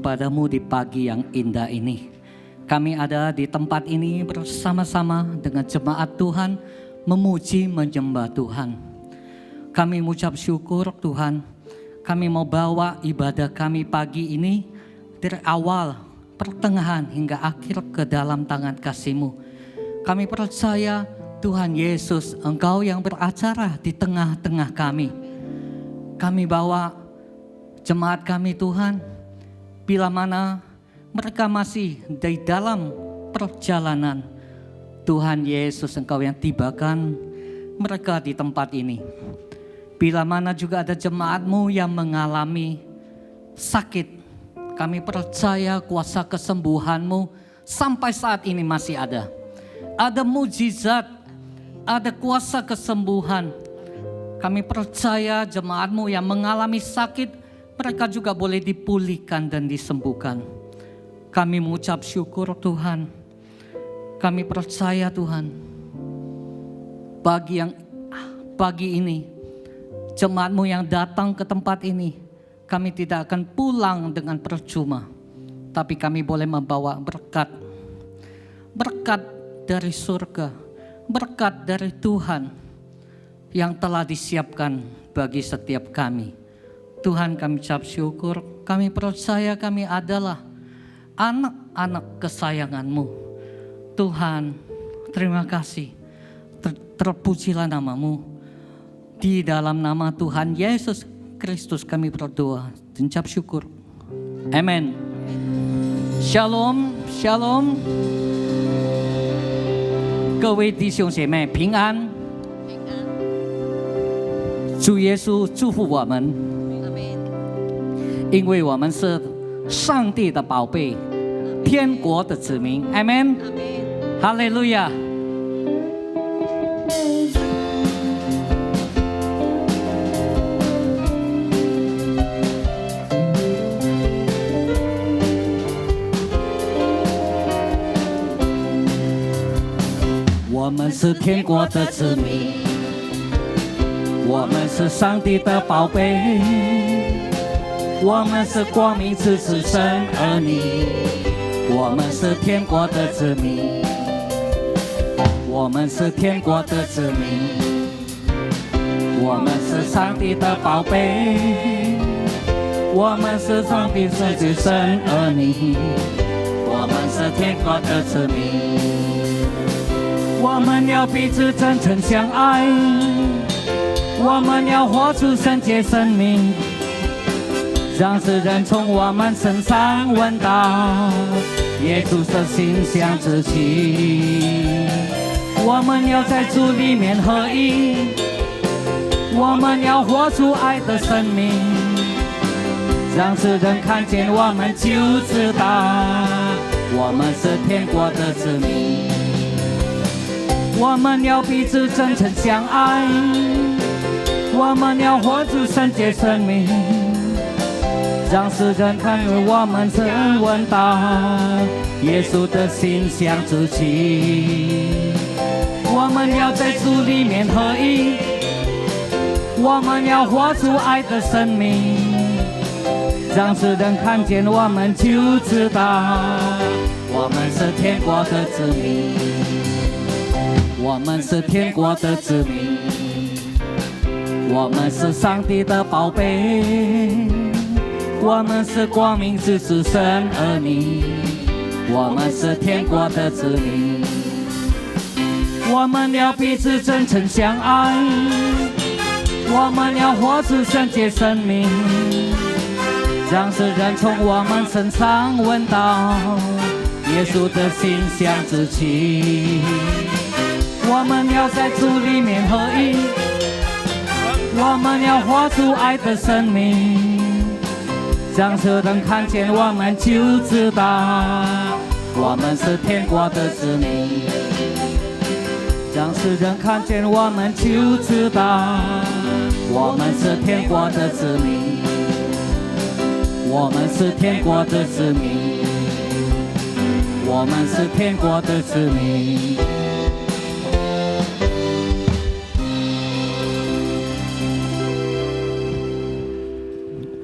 kepadamu di pagi yang indah ini. Kami ada di tempat ini bersama-sama dengan jemaat Tuhan, memuji menyembah Tuhan. Kami mengucap syukur Tuhan, kami mau bawa ibadah kami pagi ini dari awal, pertengahan hingga akhir ke dalam tangan kasih-Mu. Kami percaya Tuhan Yesus, Engkau yang beracara di tengah-tengah kami. Kami bawa jemaat kami Tuhan, bila mana mereka masih di dalam perjalanan, Tuhan Yesus Engkau yang tibakan mereka di tempat ini. Bila mana juga ada jemaat-Mu yang mengalami sakit, kami percaya kuasa kesembuhan-Mu sampai saat ini masih ada. Ada mujizat, ada kuasa kesembuhan. Kami percaya jemaat-Mu yang mengalami sakit, mereka juga boleh dipulihkan dan disembuhkan. Kami mengucap syukur Tuhan. Kami percaya Tuhan, pagi ini, jemaat-Mu yang datang ke tempat ini, kami tidak akan pulang dengan percuma. Tapi kami boleh membawa berkat. Berkat dari surga, berkat dari Tuhan yang telah disiapkan bagi setiap kami. Tuhan, kami ucap syukur, kami percaya kami adalah anak-anak kesayangan-Mu. Tuhan, terima kasih, terpujilah nama-Mu. Di dalam nama Tuhan Yesus Kristus kami berdoa dan ucap syukur. Amin. Shalom, shalom. 各位弟兄姐妹平安。主耶稣祝福我们，因为我们是上帝的宝贝，天国的子民。阿们，哈利路亚。我们是天国的子民，我们是上帝的宝贝，我们是光明之子神儿女，我们是天国的子民，我们是天国的子民，我们是上帝的宝贝，我们是上帝之子神儿女，我们是天国的子民。我们要彼此真诚相爱，我们要活出圣洁生命，让世人从我们身上闻到耶稣的馨香之气。我们要在主里面合一，我们要活出爱的生命，让世人看见我们就知道我们是天国的子民。我们要彼此真诚相爱，我们要活出圣洁生命，让世人看见我们曾闻到耶稣的馨香之气。我们要在主里面合一，我们要活出爱的生命，让世人看见我们就知道我们是天国的子民。我们是天国的子民，我们是上帝的宝贝，我们是光明之子神儿女，我们是天国的子民。我们要彼此真诚相爱，我们要活出圣洁生命，让世人从我们身上闻到耶稣的馨香之气。我们要在主里面合一，我们要活出爱的生命，让世人看见我们就知道我们是天国的子民，让世人看见我们就知道我们是天国的子民，我们是天国的子民，我们是天国的子民。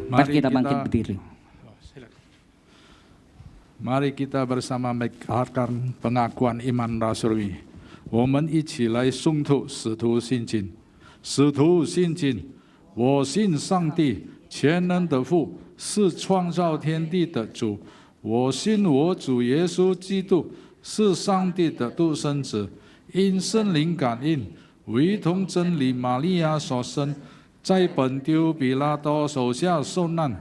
Mari kita bangkit berdiri. Mari kita bersama mendengarkan pengakuan iman rasuli. 我们一起来诵读使徒信经。使徒信经，我信上帝，全能的父，是创造天地的主。我信我主耶稣基督是上帝的独生子，因圣灵感应，唯同真理玛利亚所生，在本丢比拉多手下受难，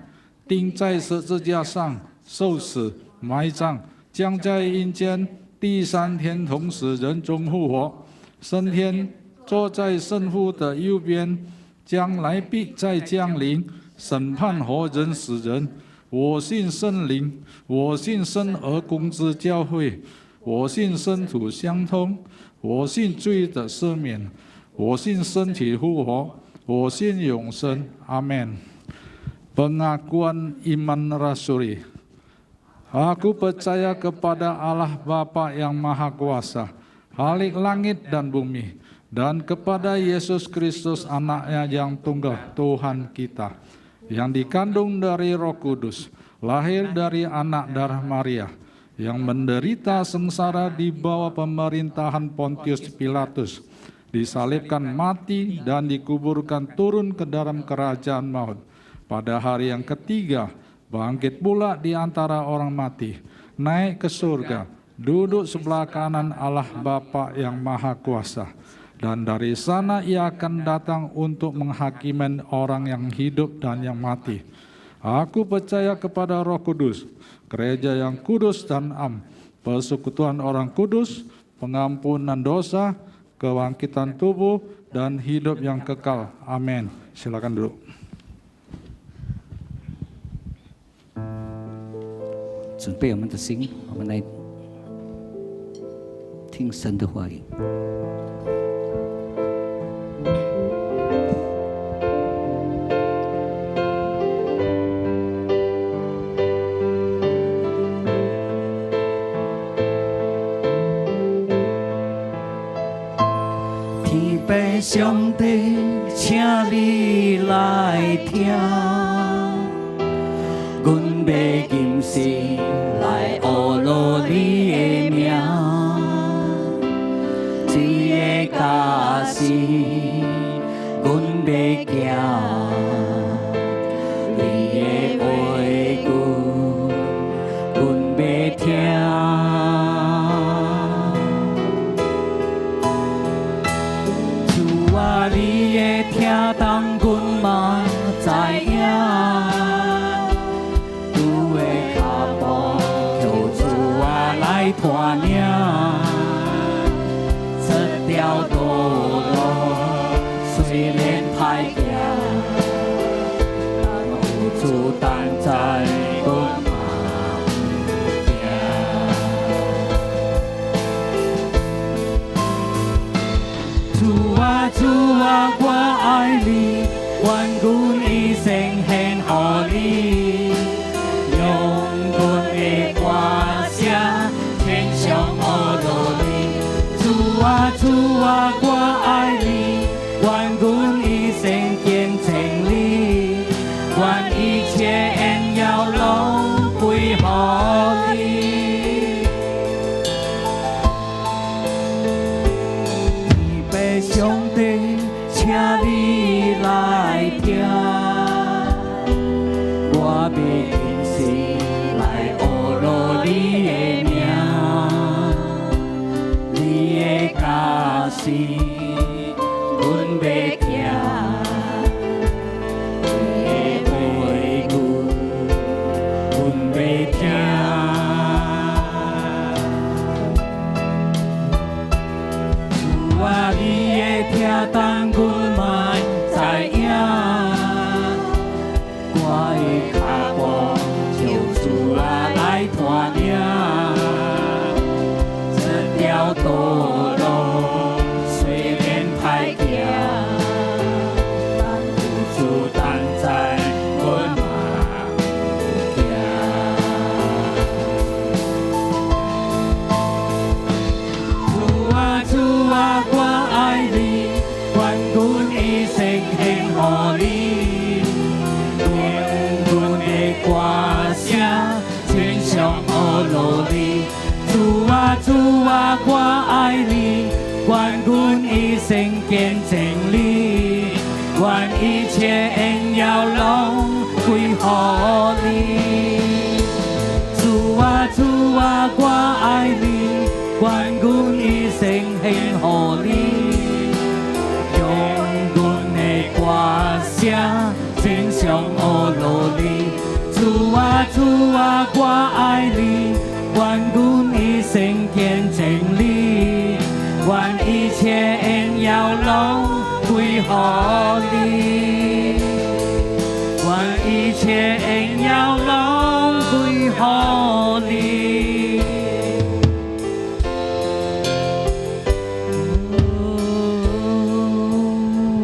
钉在十字架上受死。 埋葬，将在阴间第3天同死人中复活，升天，坐在圣父的右边，将来必再降临，审判活人死人。我信圣灵，我信生而公之教会，我信圣徒相通，我信罪的赦免，我信身体复活，我信永生。阿们。Pengakuan iman rasuli. Aku percaya kepada Allah Bapa yang Maha Kuasa, Khalik langit dan bumi, dan kepada Yesus Kristus anaknya yang tunggal, Tuhan kita, yang dikandung dari Roh Kudus, lahir dari anak darah Maria, yang menderita sengsara di bawah pemerintahan Pontius Pilatus, disalibkan mati dan dikuburkan turun ke dalam kerajaan maut. Pada hari yang ketiga, bangkit pula di antara orang mati, naik ke surga, duduk sebelah kanan Allah Bapa yang Maha Kuasa. Dan dari sana ia akan datang untuk menghakimi orang yang hidup dan yang mati. Aku percaya kepada Roh Kudus, gereja yang kudus dan am, persekutuan orang kudus, pengampunan dosa, kebangkitan tubuh, dan hidup yang kekal. Amin. Silakan duduk. 准备我们的心，我们来听神的话语。天父上帝，请你来听。 阮要今世来学罗你的名，一个假使阮要行，你的话语阮要听。主啊，你的听当阮嘛知影。 伴领这条道路虽然歹行，但有主同在，阮嘛不惊。主啊，主啊，我爱你，愿阮一生献予你，用阮的歌声。 主啊，我爱你，愿阮一生虔诚你，愿一切荣耀拢归乎你。天父上帝，请你来听，我要今世来学罗你的名。 假使阮要行，你的话语阮要听。主啊，你的听当阮嘛知影，我的脚步就主啊来带领，这条道。 歌声，全上学路罗里。主啊主啊，我爱你，愿阮一生见证你，愿一切荣耀拢归乎你。主啊主啊，我爱你，愿阮一生献乎你，用阮的歌声真上乌罗里。主啊主啊，我爱你，愿阮一生见证你，愿一切荣耀拢归乎你，愿一切荣耀拢归乎你。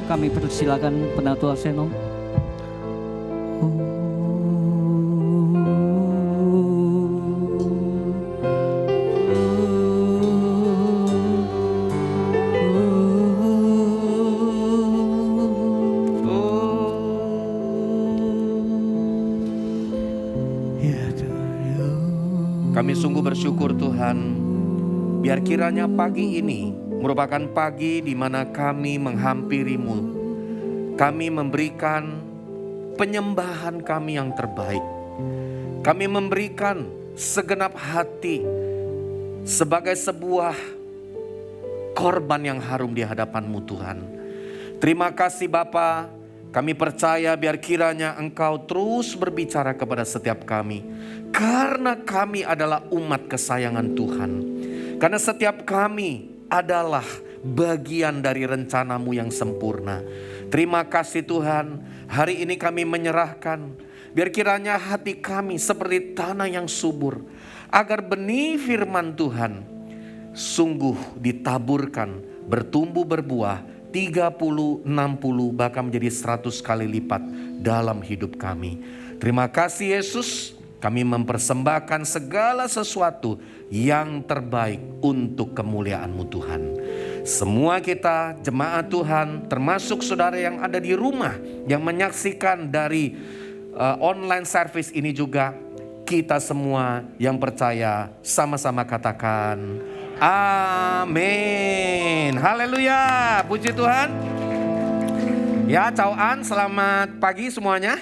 Kami persilakan Penatua Seno. Kami sungguh bersyukur Tuhan, biar kiranya pagi ini merupakan pagi di mana kami menghampiri-Mu. Kami memberikan penyembahan kami yang terbaik. Kami memberikan segenap hati sebagai sebuah korban yang harum di hadapan-Mu Tuhan. Terima kasih Bapa, kami percaya biar kiranya Engkau terus berbicara kepada setiap kami. Karena kami adalah umat kesayangan Tuhan. Karena setiap kami adalah bagian dari rencana-Mu yang sempurna. Terima kasih Tuhan, hari ini kami menyerahkan. Biar kiranya hati kami seperti tanah yang subur. Agar benih firman Tuhan sungguh ditaburkan, bertumbuh berbuah 30, 60, bahkan menjadi 100 kali lipat dalam hidup kami. Terima kasih Yesus. Kami mempersembahkan segala sesuatu yang terbaik untuk kemuliaan-Mu Tuhan. Semua kita jemaat Tuhan, termasuk saudara yang ada di rumah, yang menyaksikan dari online service ini juga, kita semua yang percaya sama-sama katakan amin. Haleluya, puji Tuhan. Ya, cauan, selamat pagi semuanya.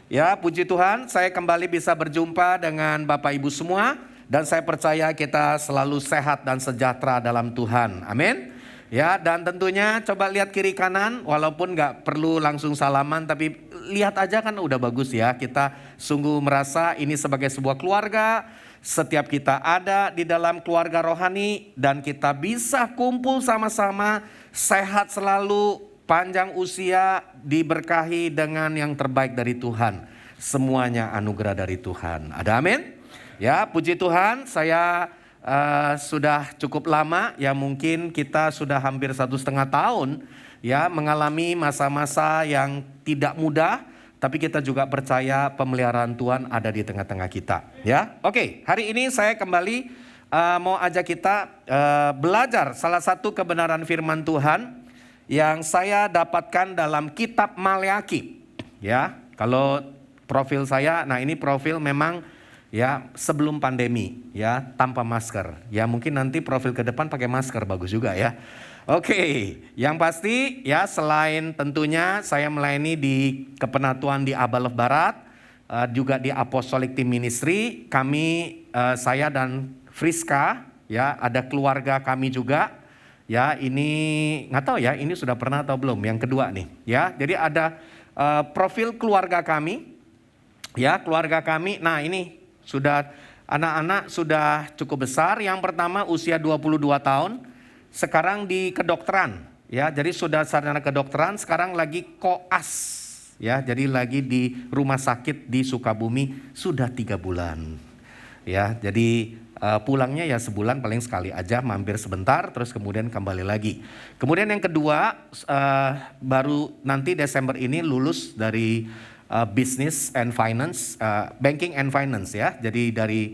Ya, puji Tuhan, saya kembali bisa berjumpa dengan Bapak Ibu semua. Dan saya percaya kita selalu sehat dan sejahtera dalam Tuhan. Amin. Ya, dan tentunya coba lihat kiri kanan. Walaupun gak perlu langsung salaman, tapi lihat aja kan udah bagus ya. Kita sungguh merasa ini sebagai sebuah keluarga. Setiap kita ada di dalam keluarga rohani. Dan kita bisa kumpul sama-sama, sehat selalu, panjang usia, diberkahi dengan yang terbaik dari Tuhan. Semuanya anugerah dari Tuhan. Ada amin? Ya, puji Tuhan, saya sudah cukup lama, ya mungkin kita sudah hampir 1,5 tahun ya mengalami masa-masa yang tidak mudah. Tapi kita juga percaya pemeliharaan Tuhan ada di tengah-tengah kita. Ya, oke, hari ini saya kembali mau ajak kita belajar salah satu kebenaran firman Tuhan yang saya dapatkan dalam kitab Maleakhi. Ya, kalau profil saya, nah ini profil memang ya sebelum pandemi ya, tanpa masker. Ya mungkin nanti profil ke depan pakai masker bagus juga ya. Oke, yang pasti ya selain tentunya saya melayani di Kepenatuan di Abalov Barat, juga di Apostolic Team Ministry, kami saya dan Friska ya, ada keluarga kami juga. Ya ini nggak tahu ya, ini sudah pernah atau belum yang kedua nih ya. Jadi ada profil keluarga kami ya, keluarga kami. Nah ini sudah anak-anak sudah cukup besar. Yang pertama usia 22 tahun, sekarang di kedokteran ya. Jadi sudah sarjana kedokteran, sekarang lagi koas ya. Jadi lagi di rumah sakit di Sukabumi sudah 3 bulan ya. Jadi pulangnya ya sebulan paling sekali aja, mampir sebentar terus kemudian kembali lagi. Kemudian yang kedua baru nanti Desember ini lulus dari business and finance, banking and finance ya. Jadi dari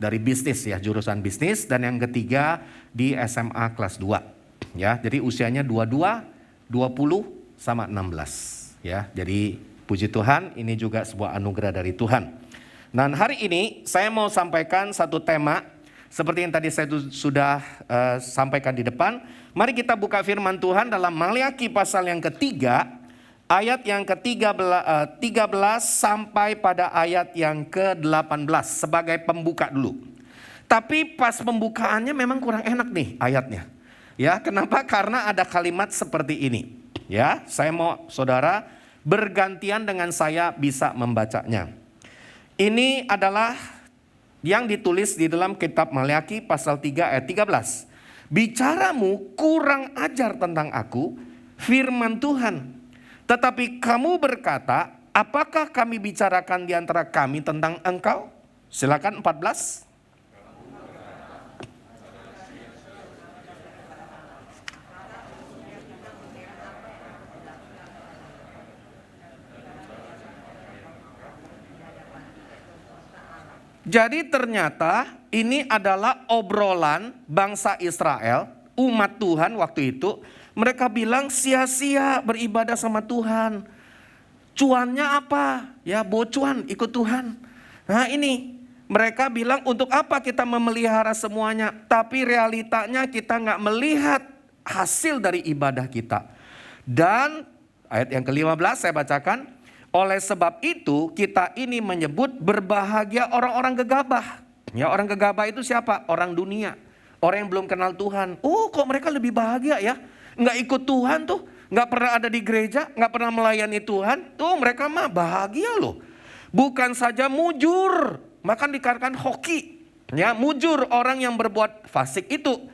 dari bisnis ya, jurusan bisnis. Dan yang ketiga di SMA kelas 2 ya. Jadi usianya 22, 20 sama 16 ya. Jadi puji Tuhan, ini juga sebuah anugerah dari Tuhan. Dan hari ini saya mau sampaikan satu tema seperti yang tadi saya sudah sampaikan di depan. Mari kita buka firman Tuhan dalam Maleakhi pasal yang ketiga, ayat yang ke-13 sampai pada ayat yang ke-18 sebagai pembuka dulu. Tapi pas pembukaannya memang kurang enak nih ayatnya. Ya, kenapa? Karena ada kalimat seperti ini. Ya, saya mau saudara bergantian dengan saya bisa membacanya. Ini adalah yang ditulis di dalam kitab Maleakhi pasal 3 ayat 13. Bicaramu kurang ajar tentang aku, firman Tuhan. Tetapi kamu berkata, apakah kami bicarakan di antara kami tentang engkau? Silakan 14. Jadi ternyata ini adalah obrolan bangsa Israel, umat Tuhan waktu itu. Mereka bilang sia-sia beribadah sama Tuhan. Cuannya apa? Ya bocuan ikut Tuhan. Nah ini mereka bilang untuk apa kita memelihara semuanya. Tapi realitanya kita nggak melihat hasil dari ibadah kita. Dan ayat yang ke-15 saya bacakan. Oleh sebab itu kita ini menyebut berbahagia orang-orang gegabah. Ya, orang gegabah itu siapa? Orang dunia. Orang yang belum kenal Tuhan. Oh kok mereka lebih bahagia ya? Nggak ikut Tuhan tuh. Nggak pernah ada di gereja. Nggak pernah melayani Tuhan. Tuh mereka mah bahagia loh. Bukan saja mujur. Bahkan dikatakan hoki. Ya, mujur orang yang berbuat fasik itu.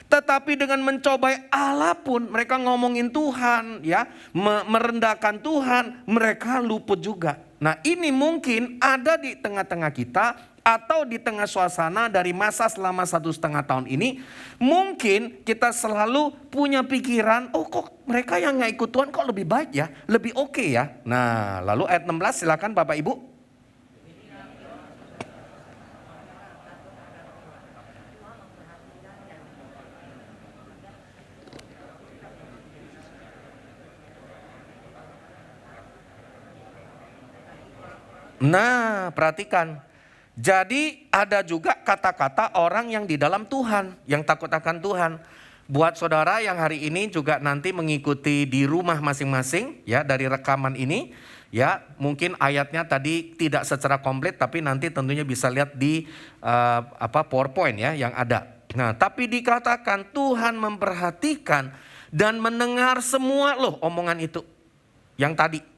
Tetapi dengan mencobai Allah pun mereka ngomongin Tuhan, ya, merendahkan Tuhan, mereka luput juga. Nah ini mungkin ada di tengah-tengah kita atau di tengah suasana dari masa selama 1,5 tahun ini. Mungkin kita selalu punya pikiran, oh kok mereka yang gak ikut Tuhan kok lebih baik ya, lebih oke ya. Nah lalu ayat 16 silakan Bapak Ibu. Nah, perhatikan. Jadi ada juga kata-kata orang yang di dalam Tuhan, yang takut akan Tuhan. Buat saudara yang hari ini juga nanti mengikuti di rumah masing-masing, ya, dari rekaman ini, ya, mungkin ayatnya tadi tidak secara komplit, tapi nanti tentunya bisa lihat di PowerPoint ya yang ada. Nah, tapi dikatakan Tuhan memperhatikan dan mendengar semua loh omongan itu yang tadi.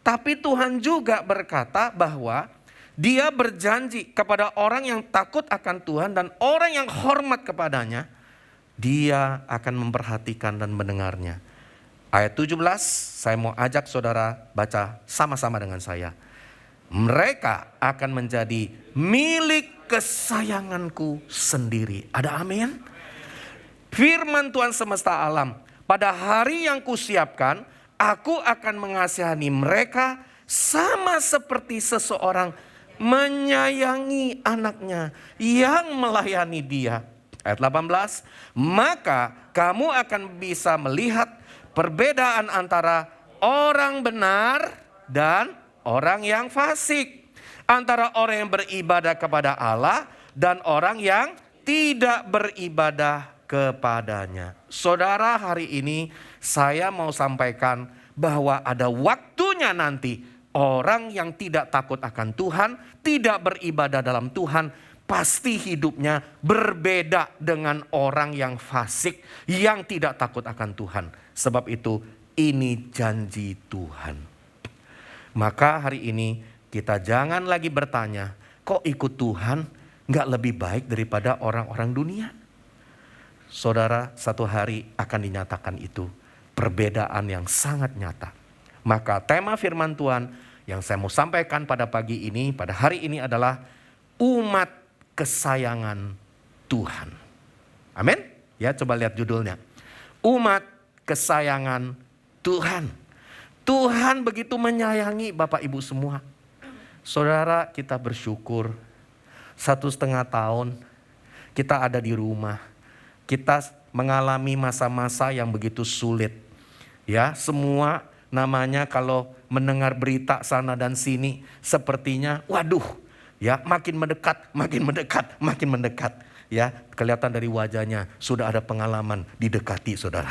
Tapi Tuhan juga berkata bahwa Dia berjanji kepada orang yang takut akan Tuhan dan orang yang hormat kepadanya, Dia akan memperhatikan dan mendengarnya. Ayat 17, saya mau ajak saudara baca sama-sama dengan saya. Mereka akan menjadi milik kesayanganku sendiri. Ada amin? Firman Tuhan semesta alam, pada hari yang kusiapkan, aku akan mengasihani mereka sama seperti seseorang menyayangi anaknya yang melayani dia. Ayat 18, maka kamu akan bisa melihat perbedaan antara orang benar dan orang yang fasik. Antara orang yang beribadah kepada Allah dan orang yang tidak beribadah kepadanya. Saudara, hari ini saya mau sampaikan bahwa ada waktunya nanti orang yang tidak takut akan Tuhan, tidak beribadah dalam Tuhan, pasti hidupnya berbeda dengan orang yang fasik, yang tidak takut akan Tuhan. Sebab itu ini janji Tuhan. Maka hari ini kita jangan lagi bertanya, kok ikut Tuhan gak lebih baik daripada orang-orang dunia? Saudara, satu hari akan dinyatakan itu. Perbedaan yang sangat nyata. Maka tema firman Tuhan yang saya mau sampaikan pada pagi ini, pada hari ini adalah umat kesayangan Tuhan. Amin? Ya, coba lihat judulnya. Umat kesayangan Tuhan. Tuhan begitu menyayangi Bapak Ibu semua. Saudara, kita bersyukur 1,5 tahun kita ada di rumah. Kita mengalami masa-masa yang begitu sulit. Ya, semua namanya kalau mendengar berita sana dan sini sepertinya waduh, Ya, makin mendekat, makin mendekat, makin mendekat. Ya, kelihatan dari wajahnya sudah ada pengalaman didekati, saudara.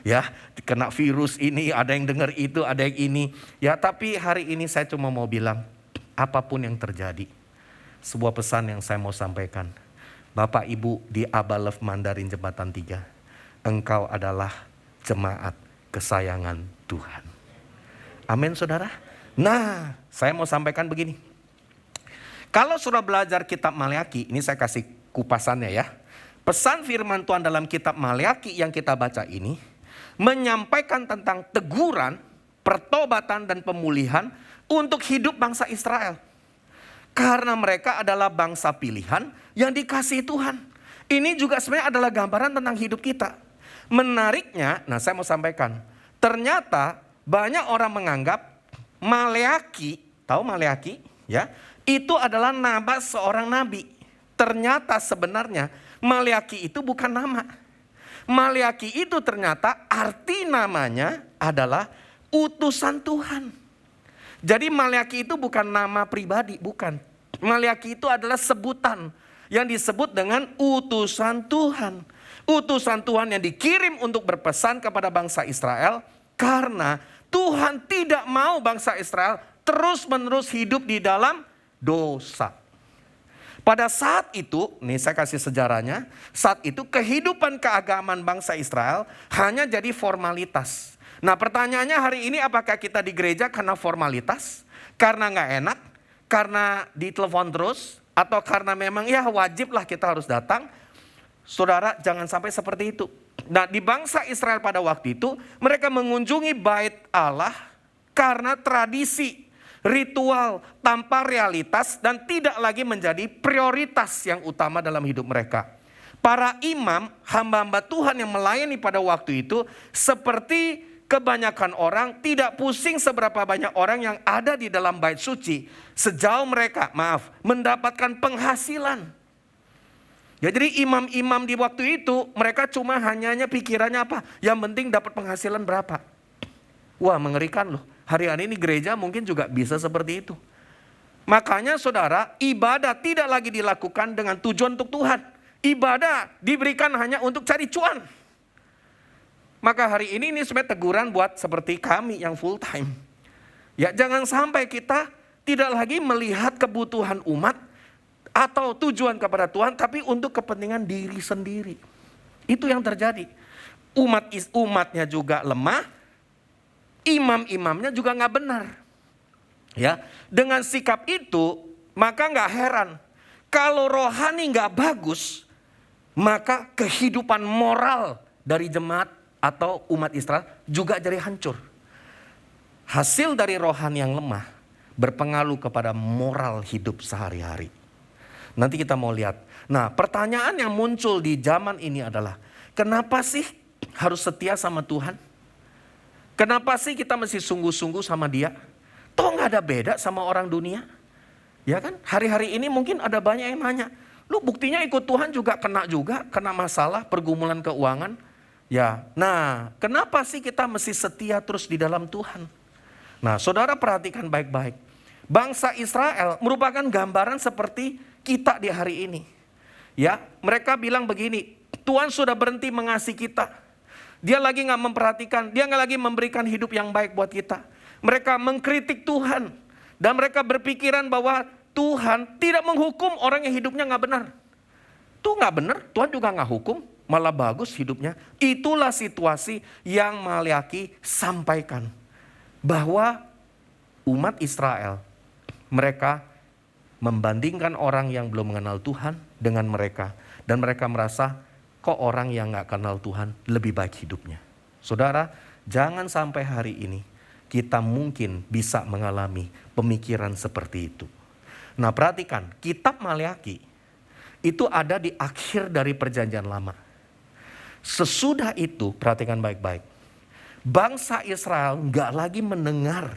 Ya, kena virus ini, ada yang dengar itu, ada yang ini. Ya, tapi hari ini saya cuma mau bilang, apapun yang terjadi, sebuah pesan yang saya mau sampaikan. Bapak Ibu di Aba Love Mandarin Jembatan 3, engkau adalah jemaat kesayangan Tuhan. Amin, saudara. Nah, saya mau sampaikan begini. Kalau sudah belajar kitab Maleakhi, ini saya kasih kupasannya ya. Pesan firman Tuhan dalam kitab Maleakhi yang kita baca ini menyampaikan tentang teguran, pertobatan dan pemulihan untuk hidup bangsa Israel. Karena mereka adalah bangsa pilihan yang dikasihi Tuhan. Ini juga sebenarnya adalah gambaran tentang hidup kita. Menariknya, nah saya mau sampaikan. Ternyata banyak orang menganggap Maleakhi, tahu Maleakhi ya? Itu adalah nama seorang nabi. Ternyata sebenarnya Maleakhi itu bukan nama. Maleakhi itu ternyata arti namanya adalah utusan Tuhan. Jadi Maleakhi itu bukan nama pribadi, bukan. Maleakhi itu adalah sebutan yang disebut dengan utusan Tuhan. Utusan Tuhan yang dikirim untuk berpesan kepada bangsa Israel. Karena Tuhan tidak mau bangsa Israel terus-menerus hidup di dalam dosa. Pada saat itu, nih saya kasih sejarahnya, saat itu kehidupan keagamaan bangsa Israel hanya jadi formalitas. Nah pertanyaannya hari ini, apakah kita di gereja karena formalitas? Karena gak enak? Karena ditelepon terus? Atau karena memang ya wajib lah kita harus datang? Saudara, jangan sampai seperti itu. Nah di bangsa Israel pada waktu itu, mereka mengunjungi bait Allah karena tradisi, ritual tanpa realitas dan tidak lagi menjadi prioritas yang utama dalam hidup mereka. Para imam, hamba-hamba Tuhan yang melayani pada waktu itu seperti kebanyakan orang tidak pusing seberapa banyak orang yang ada di dalam bait suci sejauh mereka, mendapatkan penghasilan. Ya, jadi imam-imam di waktu itu mereka cuma hanya pikirannya apa? Yang penting dapat penghasilan berapa. Wah, mengerikan loh. Hari-hari ini gereja mungkin juga bisa seperti itu. Makanya saudara, ibadah tidak lagi dilakukan dengan tujuan untuk Tuhan. Ibadah diberikan hanya untuk cari cuan. Maka hari ini sebenarnya teguran buat seperti kami yang full time. Ya, jangan sampai kita tidak lagi melihat kebutuhan umat atau tujuan kepada Tuhan, tapi untuk kepentingan diri sendiri. Itu yang terjadi. Umatnya juga lemah. Imam-imamnya juga gak benar. Ya, dengan sikap itu maka gak heran kalau rohani gak bagus, maka kehidupan moral dari jemaat atau umat Israel juga jadi hancur. Hasil dari rohani yang lemah berpengaruh kepada moral hidup sehari-hari. Nanti kita mau lihat. Nah, pertanyaan yang muncul di zaman ini adalah, kenapa sih harus setia sama Tuhan? Kenapa sih kita mesti sungguh-sungguh sama dia? Toh gak ada beda sama orang dunia. Ya kan? Hari-hari ini mungkin ada banyak yang nanya, lu buktinya ikut Tuhan juga, kena masalah pergumulan keuangan. Ya, nah kenapa sih kita mesti setia terus di dalam Tuhan? Nah saudara perhatikan baik-baik. Bangsa Israel merupakan gambaran seperti kita di hari ini. Ya, mereka bilang begini, Tuhan sudah berhenti mengasihi kita. Dia lagi gak memperhatikan, dia gak lagi memberikan hidup yang baik buat kita. Mereka mengkritik Tuhan. Dan mereka berpikiran bahwa Tuhan tidak menghukum orang yang hidupnya gak benar. Itu gak benar, Tuhan juga gak hukum, malah bagus hidupnya. Itulah situasi yang Maleakhi sampaikan. Bahwa umat Israel, mereka membandingkan orang yang belum mengenal Tuhan dengan mereka. Dan mereka merasa, kok orang yang gak kenal Tuhan lebih baik hidupnya. Saudara, jangan sampai hari ini kita mungkin bisa mengalami pemikiran seperti itu. Nah perhatikan, kitab Maleakhi itu ada di akhir dari perjanjian lama. Sesudah itu, perhatikan baik-baik. Bangsa Israel gak lagi mendengar.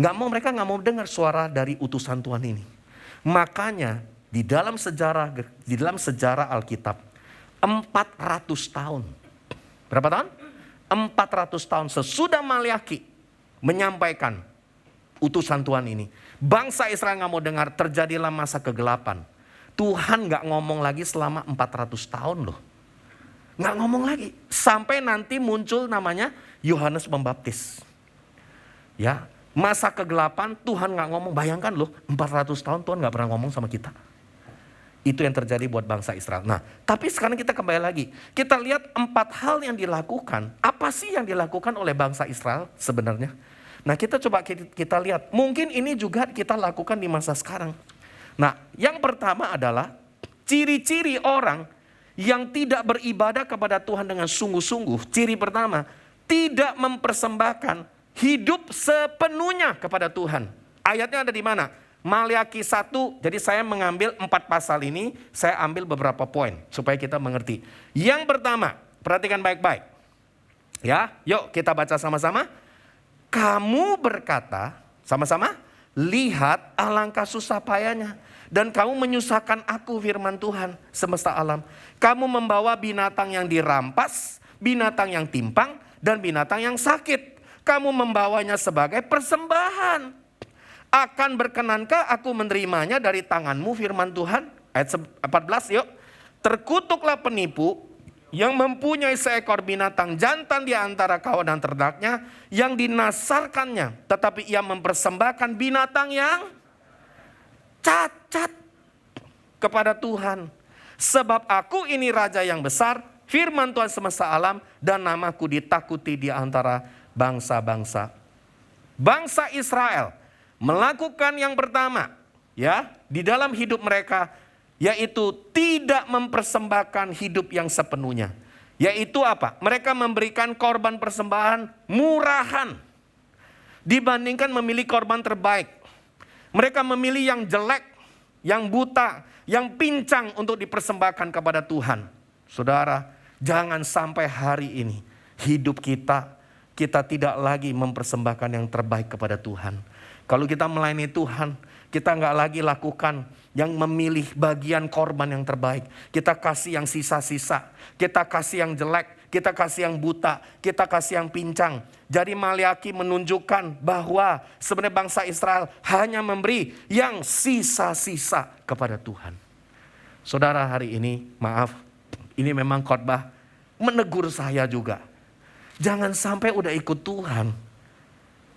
Mereka gak mau dengar suara dari utusan Tuhan ini. Makanya di dalam sejarah Alkitab, 400 tahun. Berapa tahun? 400 tahun sesudah Maleakhi menyampaikan utusan Tuhan ini. Bangsa Israel nggak mau dengar, terjadilah masa kegelapan. Tuhan nggak ngomong lagi selama 400 tahun loh. Nggak ngomong lagi. Sampai nanti muncul namanya Yohanes Pembaptis. Ya, masa kegelapan Tuhan nggak ngomong. Bayangkan loh, 400 tahun Tuhan nggak pernah ngomong sama kita. Itu yang terjadi buat bangsa Israel. Nah, tapi sekarang kita kembali lagi. Kita lihat 4 hal yang dilakukan. Apa sih yang dilakukan oleh bangsa Israel sebenarnya? Nah, kita coba kita lihat. Mungkin ini juga kita lakukan di masa sekarang. Nah, yang pertama adalah ciri-ciri orang yang tidak beribadah kepada Tuhan dengan sungguh-sungguh. Ciri pertama, tidak mempersembahkan hidup sepenuhnya kepada Tuhan. Ayatnya ada di mana? Maleakhi 1, jadi saya mengambil 4 pasal ini, saya ambil beberapa poin supaya kita mengerti. Yang pertama, perhatikan baik-baik. Ya, yuk kita baca sama-sama. Kamu berkata, sama-sama, lihat alangkah susah payahnya. Dan kamu menyusahkan aku, firman Tuhan semesta alam. Kamu membawa binatang yang dirampas, binatang yang timpang, dan binatang yang sakit. Kamu membawanya sebagai persembahan. Akan berkenankah aku menerimanya dari tanganmu, firman Tuhan? Ayat 14 yuk. Terkutuklah penipu yang mempunyai seekor binatang jantan di antara kawan dan ternaknya yang dinasarkannya. Tetapi ia mempersembahkan binatang yang cacat kepada Tuhan. Sebab aku ini raja yang besar, firman Tuhan semesta alam, dan namaku ditakuti di antara bangsa-bangsa. Bangsa Israel melakukan yang pertama, ya, di dalam hidup mereka, yaitu tidak mempersembahkan hidup yang sepenuhnya. Yaitu apa? Mereka memberikan korban persembahan murahan dibandingkan memilih korban terbaik. Mereka memilih yang jelek, yang buta, yang pincang untuk dipersembahkan kepada Tuhan. Saudara, jangan sampai hari ini hidup kita tidak lagi mempersembahkan yang terbaik kepada Tuhan. Kalau kita melayani Tuhan, kita nggak lagi lakukan yang memilih bagian korban yang terbaik. Kita kasih yang sisa-sisa, kita kasih yang jelek, kita kasih yang buta, kita kasih yang pincang. Jadi Maleakhi menunjukkan bahwa sebenarnya bangsa Israel hanya memberi yang sisa-sisa kepada Tuhan. Saudara, hari ini maaf, ini memang khotbah menegur saya juga. Jangan sampai udah ikut Tuhan,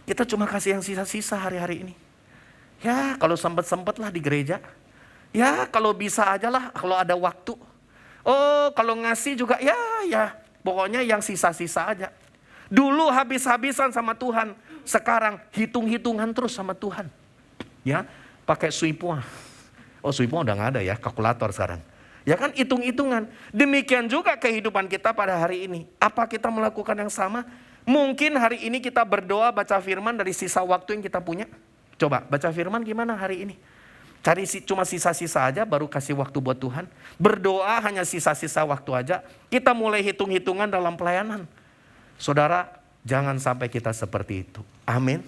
kita cuma kasih yang sisa-sisa hari-hari ini. Ya kalau sempet-sempet lah di gereja. Ya kalau bisa aja lah kalau ada waktu. Oh kalau ngasih juga ya pokoknya yang sisa-sisa aja. Dulu habis-habisan sama Tuhan. Sekarang hitung-hitungan terus sama Tuhan. Ya pakai suipuan. Oh suipuan udah gak ada ya, kalkulator sekarang. Ya kan hitung-hitungan. Demikian juga kehidupan kita pada hari ini. Apa kita melakukan yang sama? Mungkin hari ini kita berdoa baca firman dari sisa waktu yang kita punya. Coba baca firman gimana hari ini? Cari cuma sisa-sisa aja baru kasih waktu buat Tuhan. Berdoa hanya sisa-sisa waktu aja. Kita mulai hitung-hitungan dalam pelayanan. Saudara, jangan sampai kita seperti itu. Amin.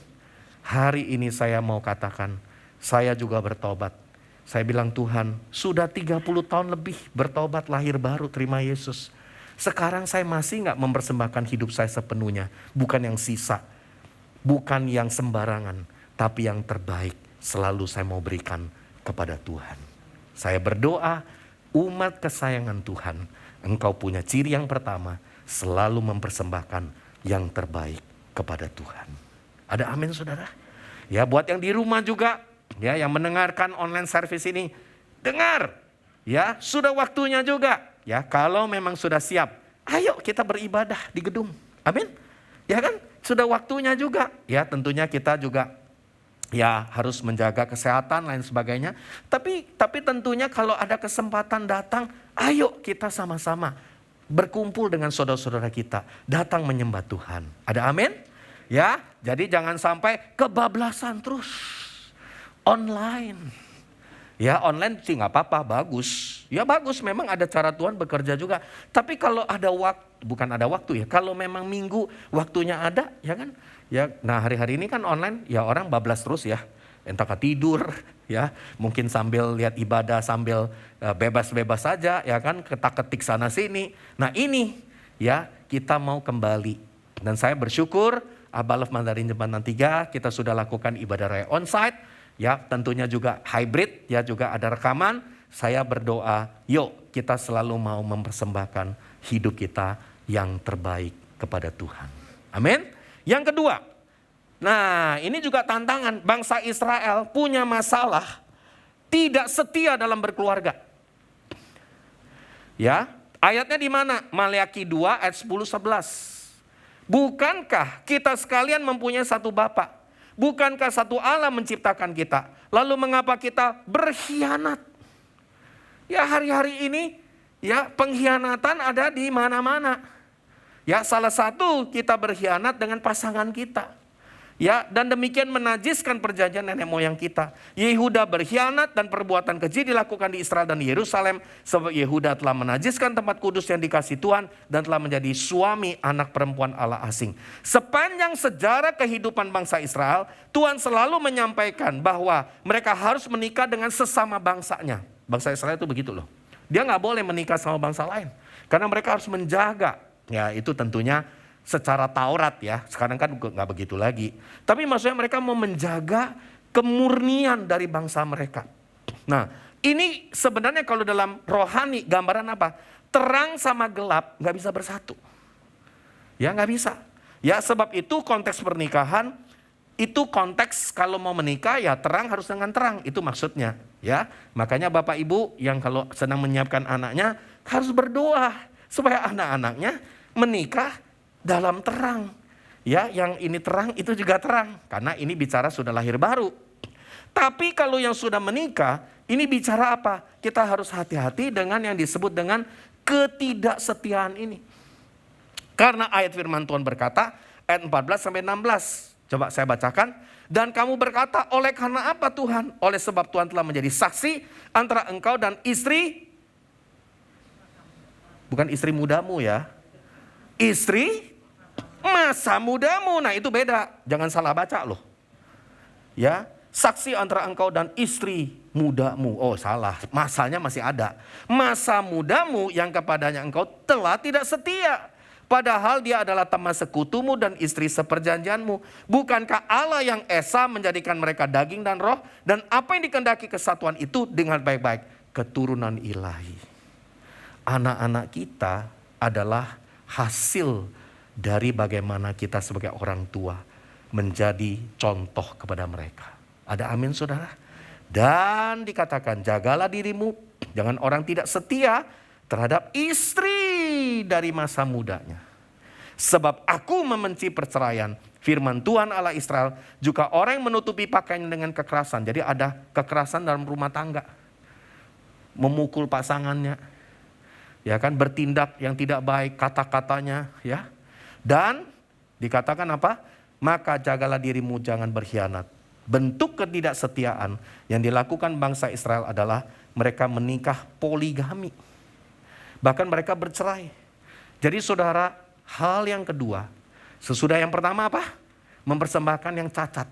Hari ini saya mau katakan, saya juga bertobat. Saya bilang Tuhan, sudah 30 tahun lebih bertobat, lahir baru, terima Yesus. Sekarang saya masih gak mempersembahkan hidup saya sepenuhnya. Bukan yang sisa, bukan yang sembarangan, tapi yang terbaik selalu saya mau berikan kepada Tuhan. Saya berdoa, umat kesayangan Tuhan, engkau punya ciri yang pertama, selalu mempersembahkan yang terbaik kepada Tuhan. Ada amin saudara? Ya buat yang di rumah juga, ya yang mendengarkan online service ini, dengar, ya sudah waktunya juga. Ya, kalau memang sudah siap, ayo kita beribadah di gedung. Amin. Ya kan? Sudah waktunya juga. Ya, tentunya kita juga ya harus menjaga kesehatan lain sebagainya. Tapi tentunya kalau ada kesempatan datang, ayo kita sama-sama berkumpul dengan saudara-saudara kita, datang menyembah Tuhan. Ada amin? Ya, jadi jangan sampai kebablasan terus online. Ya online sih gak apa-apa, bagus. Ya bagus, memang ada cara Tuhan bekerja juga. Tapi kalau ada waktu, bukan ada waktu ya. Kalau memang minggu waktunya ada, ya kan. Ya, nah hari-hari ini kan online, ya orang bablas terus ya. Entah tidur, ya. Mungkin sambil lihat ibadah, sambil bebas-bebas saja, ya kan. Ketak-ketik sana sini. Nah ini, ya kita mau kembali. Dan saya bersyukur Abalov Mandarin Jembatan 3, kita sudah lakukan ibadah raya onsite, ya tentunya juga hybrid, ya juga ada rekaman. Saya berdoa, yuk kita selalu mau mempersembahkan hidup kita yang terbaik kepada Tuhan. Amin. Yang kedua, nah ini juga tantangan, bangsa Israel punya masalah tidak setia dalam berkeluarga. Ya, ayatnya di mana? Maleakhi 2 ayat 10-11. Bukankah kita sekalian mempunyai satu Bapa? Bukankah satu Allah menciptakan kita? Lalu mengapa kita berkhianat? Ya hari-hari ini ya pengkhianatan ada di mana-mana. Ya salah satu kita berkhianat dengan pasangan kita. Ya, dan demikian menajiskan perjanjian nenek moyang kita. Yehuda berkhianat dan perbuatan keji dilakukan di Israel dan di Yerusalem. Sebab Yehuda telah menajiskan tempat kudus yang dikasih Tuhan dan telah menjadi suami anak perempuan Allah asing. Sepanjang sejarah kehidupan bangsa Israel, Tuhan selalu menyampaikan bahwa mereka harus menikah dengan sesama bangsanya. Bangsa Israel itu begitu loh. Dia nggak boleh menikah sama bangsa lain. Karena mereka harus menjaga. Ya itu tentunya secara Taurat ya, sekarang kan nggak begitu lagi. Tapi maksudnya mereka mau menjaga kemurnian dari bangsa mereka. Nah ini sebenarnya kalau dalam rohani gambaran apa? Terang sama gelap nggak bisa bersatu. Ya nggak bisa. Ya sebab itu konteks pernikahan, itu konteks kalau mau menikah ya terang harus dengan terang. Itu maksudnya ya. Makanya Bapak Ibu yang kalau sedang menyiapkan anaknya harus berdoa. Supaya anak-anaknya menikah dalam terang. Ya, yang ini terang itu juga terang. Karena ini bicara sudah lahir baru. Tapi kalau yang sudah menikah, ini bicara apa? Kita harus hati-hati dengan yang disebut dengan ketidaksetiaan ini. Karena ayat firman Tuhan berkata, ayat 14-16. Coba saya bacakan. Dan kamu berkata, oleh karena apa Tuhan? Oleh sebab Tuhan telah menjadi saksi antara engkau dan istri. Bukan istri mudamu ya. Istri masa mudamu. Nah itu beda. Jangan salah baca loh. Ya, saksi antara engkau dan istri mudamu. Oh salah, masanya masih ada. Masa mudamu yang kepadanya engkau telah tidak setia. Padahal dia adalah teman sekutumu dan istri seperjanjianmu. Bukankah Allah yang esa menjadikan mereka daging dan roh? Dan apa yang dikehendaki kesatuan itu dengan baik-baik? Keturunan ilahi. Anak-anak kita adalah hasil dari bagaimana kita sebagai orang tua menjadi contoh kepada mereka. Ada amin saudara? Dan dikatakan jagalah dirimu, jangan orang tidak setia terhadap istri dari masa mudanya. Sebab aku membenci perceraian. Firman Tuhan Allah Israel, juga orang yang menutupi pakaiannya dengan kekerasan. Jadi ada kekerasan dalam rumah tangga. Memukul pasangannya. Ya kan, bertindak yang tidak baik kata-katanya ya. Dan dikatakan apa? Maka jagalah dirimu jangan berkhianat. Bentuk ketidaksetiaan yang dilakukan bangsa Israel adalah mereka menikah poligami. Bahkan mereka bercerai. Jadi saudara, hal yang kedua, sesudah yang pertama apa? Mempersembahkan yang cacat.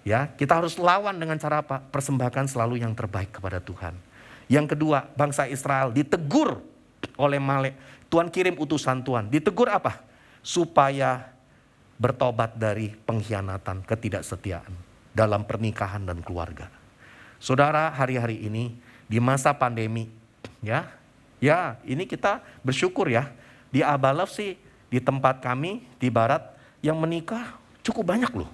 Ya, kita harus lawan dengan cara apa? Persembahkan selalu yang terbaik kepada Tuhan. Yang kedua, bangsa Israel ditegur oleh Malek. Tuhan kirim utusan Tuhan. Ditegur apa? Supaya bertobat dari pengkhianatan, ketidaksetiaan dalam pernikahan dan keluarga. Saudara, hari-hari ini di masa pandemi, ya ini kita bersyukur ya. Di Abalov sih, di tempat kami di barat yang menikah cukup banyak loh.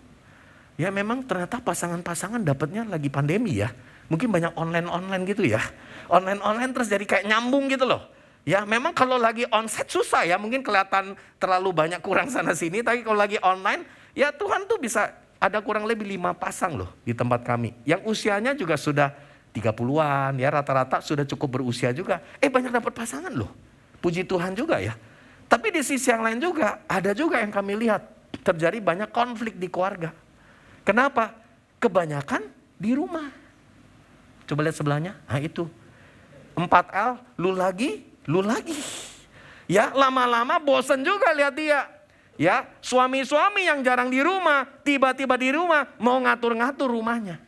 Ya memang ternyata pasangan-pasangan dapatnya lagi pandemi ya. Mungkin banyak online gitu ya. Online terus jadi kayak nyambung gitu loh. Ya memang kalau lagi onsite susah ya, mungkin kelihatan terlalu banyak kurang sana sini. Tapi kalau lagi online, ya Tuhan tuh bisa ada kurang lebih 5 pasang loh di tempat kami. Yang usianya juga sudah 30-an ya, rata-rata sudah cukup berusia juga. Banyak dapat pasangan loh, puji Tuhan juga ya. Tapi di sisi yang lain juga, ada juga yang kami lihat terjadi banyak konflik di keluarga. Kenapa? Kebanyakan di rumah. Coba lihat sebelahnya, nah itu 4L, lu lagi. Ya lama-lama bosen juga lihat dia. Ya suami-suami yang jarang di rumah, tiba-tiba di rumah mau ngatur-ngatur rumahnya.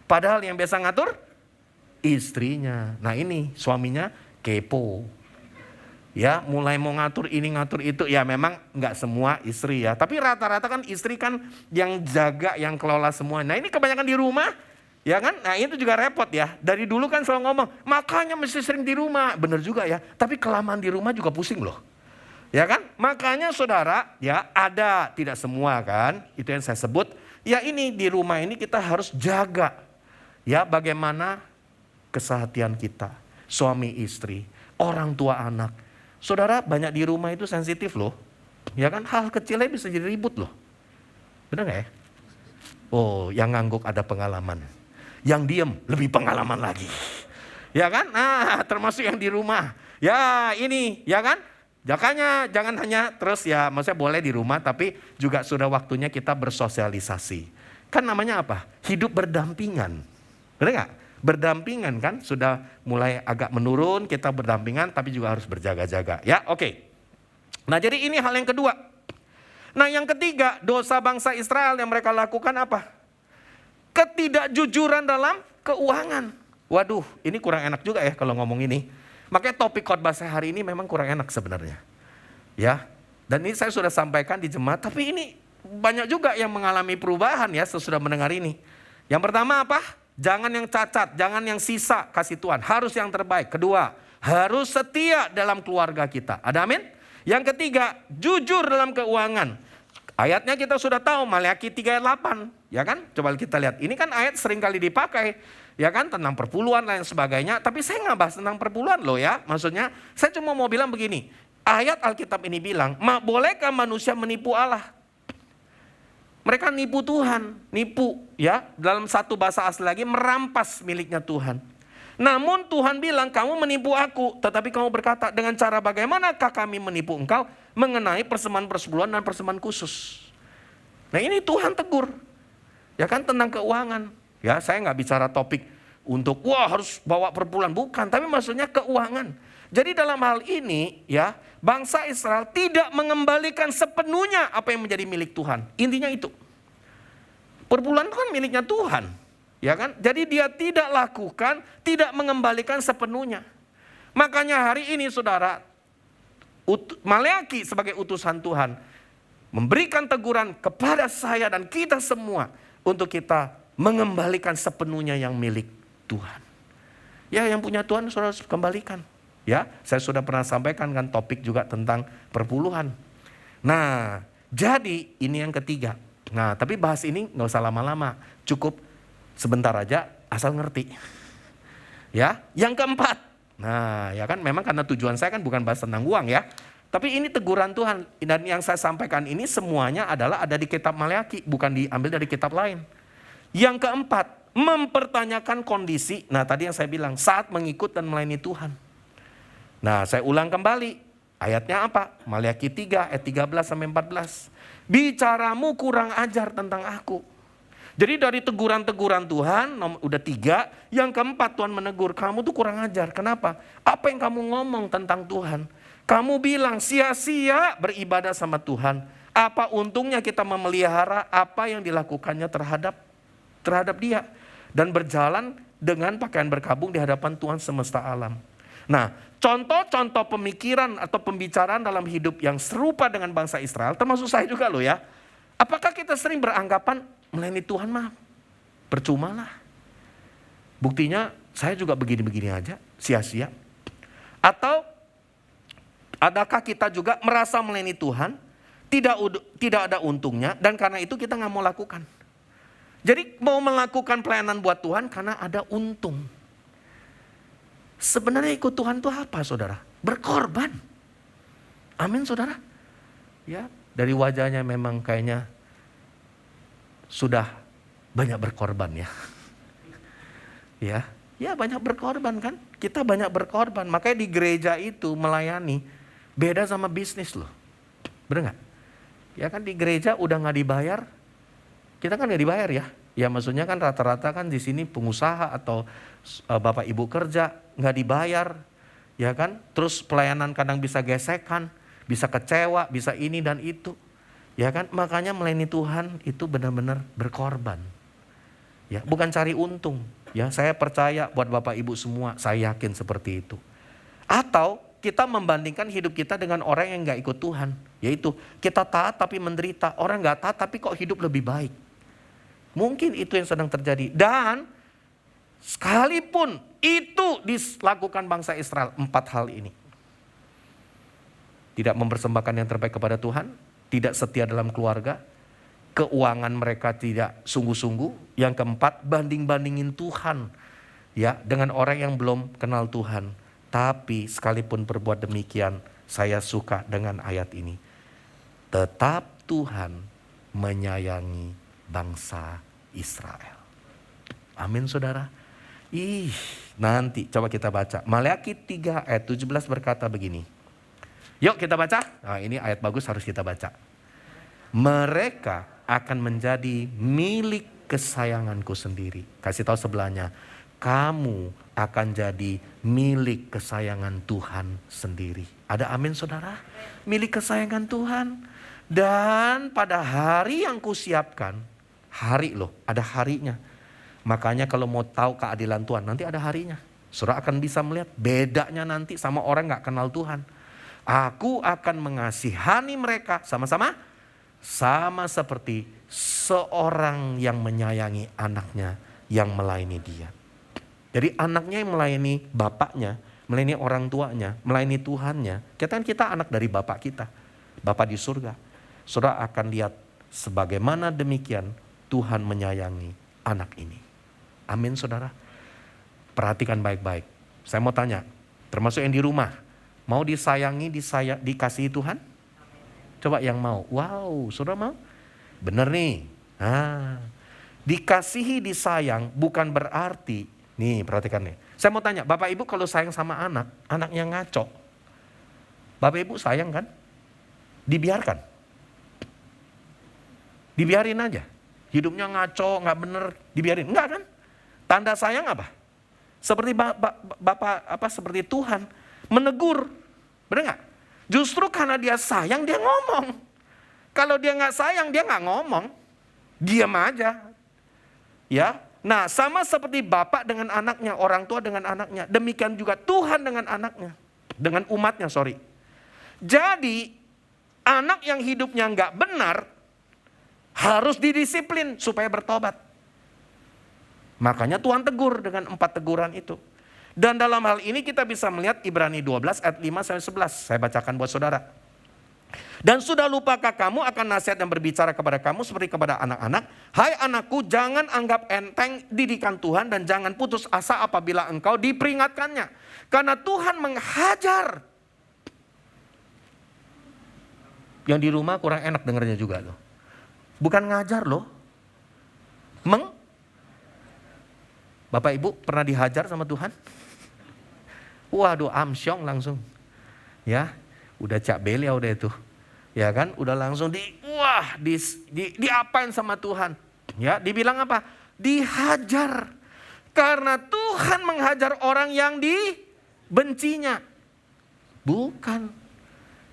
Padahal yang biasa ngatur istrinya. Nah ini suaminya kepo. Ya, mulai mau ngatur ini ngatur itu, ya memang nggak semua istri ya. Tapi rata-rata kan istri kan yang jaga, yang kelola semua. Nah ini kebanyakan di rumah, ya kan? Nah itu juga repot ya. Dari dulu kan selalu ngomong, makanya mesti sering di rumah. Bener juga ya, tapi kelamaan di rumah juga pusing loh. Ya kan? Makanya saudara, ya ada, tidak semua kan. Itu yang saya sebut, ya ini di rumah ini kita harus jaga. Ya bagaimana kesehatan kita, suami istri, orang tua anak. Saudara banyak di rumah itu sensitif loh. Ya kan hal kecilnya bisa jadi ribut loh. Benar gak ya? Oh yang ngangguk ada pengalaman. Yang diem lebih pengalaman lagi. Ya kan? Nah termasuk yang di rumah. Ya ini ya kan? Makanya jangan hanya terus ya maksudnya boleh di rumah tapi juga sudah waktunya kita bersosialisasi. Kan namanya apa? Hidup berdampingan. Benar gak? Berdampingan kan sudah mulai agak menurun, kita berdampingan tapi juga harus berjaga-jaga. Ya oke. Nah jadi ini hal yang kedua. Nah yang ketiga dosa bangsa Israel yang mereka lakukan apa? Ketidakjujuran dalam keuangan. Waduh ini kurang enak juga ya kalau ngomong ini. Makanya topik khotbah saya hari ini memang kurang enak sebenarnya. Ya dan ini saya sudah sampaikan di jemaat tapi ini banyak juga yang mengalami perubahan ya sesudah mendengar ini. Yang pertama apa? Jangan yang cacat, jangan yang sisa kasih Tuhan. Harus yang terbaik. Kedua, harus setia dalam keluarga kita. Ada amin? Yang ketiga, jujur dalam keuangan. Ayatnya kita sudah tahu, Maleakhi 3 ayat 8. Ya kan? Coba kita lihat. Ini kan ayat sering kali dipakai. Ya kan? Tentang perpuluhan dan sebagainya. Tapi saya nggak bahas tentang perpuluhan loh ya. Maksudnya, saya cuma mau bilang begini. Ayat Alkitab ini bilang, bolehkah manusia menipu Allah? Mereka nipu Tuhan, nipu ya dalam satu bahasa asli lagi merampas miliknya Tuhan. Namun Tuhan bilang kamu menipu aku, tetapi kamu berkata dengan cara bagaimanakah kami menipu engkau mengenai persembahan persepuluhan dan persembahan khusus. Nah ini Tuhan tegur, ya kan tentang keuangan. Ya saya nggak bicara topik untuk wah harus bawa perpuluhan, bukan, tapi maksudnya keuangan. Jadi dalam hal ini ya bangsa Israel tidak mengembalikan sepenuhnya apa yang menjadi milik Tuhan. Intinya itu. Perpuluhan itu kan miliknya Tuhan. Ya kan? Jadi dia tidak lakukan, tidak mengembalikan sepenuhnya. Makanya hari ini saudara, Maleakhi sebagai utusan Tuhan memberikan teguran kepada saya dan kita semua untuk kita mengembalikan sepenuhnya yang milik Tuhan. Ya yang punya Tuhan saudara harus kembalikan. Ya, saya sudah pernah sampaikan kan topik juga tentang perpuluhan. Nah, jadi ini yang ketiga. Nah, tapi bahas ini nggak usah lama-lama, cukup sebentar aja asal ngerti. Ya, yang keempat. Nah, ya kan memang karena tujuan saya kan bukan bahas tentang uang ya. Tapi ini teguran Tuhan dan yang saya sampaikan ini semuanya adalah ada di kitab Maleakhi, bukan diambil dari kitab lain. Yang keempat, mempertanyakan kondisi. Nah, tadi yang saya bilang saat mengikut dan melayani Tuhan. Nah saya ulang kembali, ayatnya apa? Maleakhi 3 ayat 13 sampai 14. Bicaramu kurang ajar tentang aku. Jadi dari teguran-teguran Tuhan, udah 3. Yang keempat Tuhan menegur, kamu tuh kurang ajar. Kenapa? Apa yang kamu ngomong tentang Tuhan? Kamu bilang sia-sia beribadah sama Tuhan. Apa untungnya kita memelihara apa yang dilakukannya terhadap dia. Dan berjalan dengan pakaian berkabung di hadapan Tuhan semesta alam. Nah, contoh-contoh pemikiran atau pembicaraan dalam hidup yang serupa dengan bangsa Israel, termasuk saya juga loh ya. Apakah kita sering beranggapan melayani Tuhan mah percuma lah. Buktinya saya juga begini-begini aja, sia-sia. Atau adakah kita juga merasa melayani Tuhan, tidak ada untungnya dan karena itu kita nggak mau lakukan. Jadi mau melakukan pelayanan buat Tuhan karena ada untung. Sebenarnya ikut Tuhan itu apa saudara? Berkorban. Amin saudara. Ya, dari wajahnya memang kayaknya sudah banyak berkorban ya. Ya banyak berkorban kan. Kita banyak berkorban. Makanya di gereja itu melayani beda sama bisnis loh. Bener gak? Ya kan di gereja udah gak dibayar. Kita kan gak dibayar ya. Ya maksudnya kan rata-rata kan di sini pengusaha atau bapak ibu kerja nggak dibayar, ya kan? Terus pelayanan kadang bisa gesekan, bisa kecewa, bisa ini dan itu, ya kan? Makanya melayani Tuhan itu benar-benar berkorban, ya bukan cari untung, ya saya percaya buat bapak ibu semua, saya yakin seperti itu. Atau kita membandingkan hidup kita dengan orang yang gak ikut Tuhan. Yaitu kita taat tapi menderita. Orang gak taat tapi kok hidup lebih baik. Mungkin itu yang sedang terjadi. Dan sekalipun itu dilakukan bangsa Israel, 4 hal ini. Tidak mempersembahkan yang terbaik kepada Tuhan. Tidak setia dalam keluarga. Keuangan mereka tidak sungguh-sungguh. Yang keempat, banding-bandingin Tuhan ya dengan orang yang belum kenal Tuhan. Tapi sekalipun berbuat demikian, saya suka dengan ayat ini. Tetap Tuhan menyayangi bangsa Israel. Amin saudara. Nanti coba kita baca. Maleakhi 3 ayat 17 berkata begini. Yuk kita baca. Nah, ini ayat bagus, harus kita baca. Mereka akan menjadi milik kesayanganku sendiri. Kasih tahu sebelahnya. Kamu akan jadi milik kesayangan Tuhan sendiri. Ada amin saudara? Milik kesayangan Tuhan. Dan pada hari yang kusiapkan. Hari loh, ada harinya. Makanya kalau mau tahu keadilan Tuhan, nanti ada harinya. Saudara akan bisa melihat bedanya nanti sama orang gak kenal Tuhan. Aku akan mengasihani mereka sama-sama. Sama seperti seorang yang menyayangi anaknya yang melayani dia. Jadi anaknya yang melayani bapaknya, melayani orang tuanya, melayani Tuhannya. Kita anak dari bapak kita. Bapak di surga. Saudara akan lihat sebagaimana demikian Tuhan menyayangi anak ini. Amin saudara. Perhatikan baik-baik. Saya mau tanya, termasuk yang di rumah. Mau disayangi, dikasihi Tuhan? Coba yang mau. Wow, saudara mau? Bener nih. Dikasihi, disayang bukan berarti. Nih perhatikan nih. Saya mau tanya, Bapak Ibu kalau sayang sama anak, anaknya ngaco. Bapak Ibu sayang kan? Dibiarkan. Dibiarin aja. Hidupnya ngaco, gak bener, dibiarin. Enggak kan? Tanda sayang apa? Seperti Bapak seperti Tuhan menegur. Bener gak? Justru karena dia sayang, dia ngomong. Kalau dia gak sayang, dia gak ngomong. Diam aja. Ya. Nah, sama seperti bapak dengan anaknya, orang tua dengan anaknya. Demikian juga Tuhan dengan anaknya. Dengan umatnya, sorry. Jadi, anak yang hidupnya gak benar, harus didisiplin supaya bertobat. Makanya Tuhan tegur dengan 4 teguran itu. Dan dalam hal ini kita bisa melihat Ibrani 12 ayat 5-11. Saya bacakan buat saudara. Dan sudah lupakah kamu akan nasihat yang berbicara kepada kamu seperti kepada anak-anak? Hai anakku, jangan anggap enteng didikan Tuhan dan jangan putus asa apabila engkau diperingatkannya. Karena Tuhan menghajar. Yang di rumah kurang enak dengarnya juga loh. Bukan ngajar loh. Bapak Ibu pernah dihajar sama Tuhan? Waduh, amsyong langsung. Ya, udah cak bel ya udah itu. Ya kan, udah langsung diapain sama Tuhan. Ya, dibilang apa? Dihajar. Karena Tuhan menghajar orang yang dibencinya. Bukan.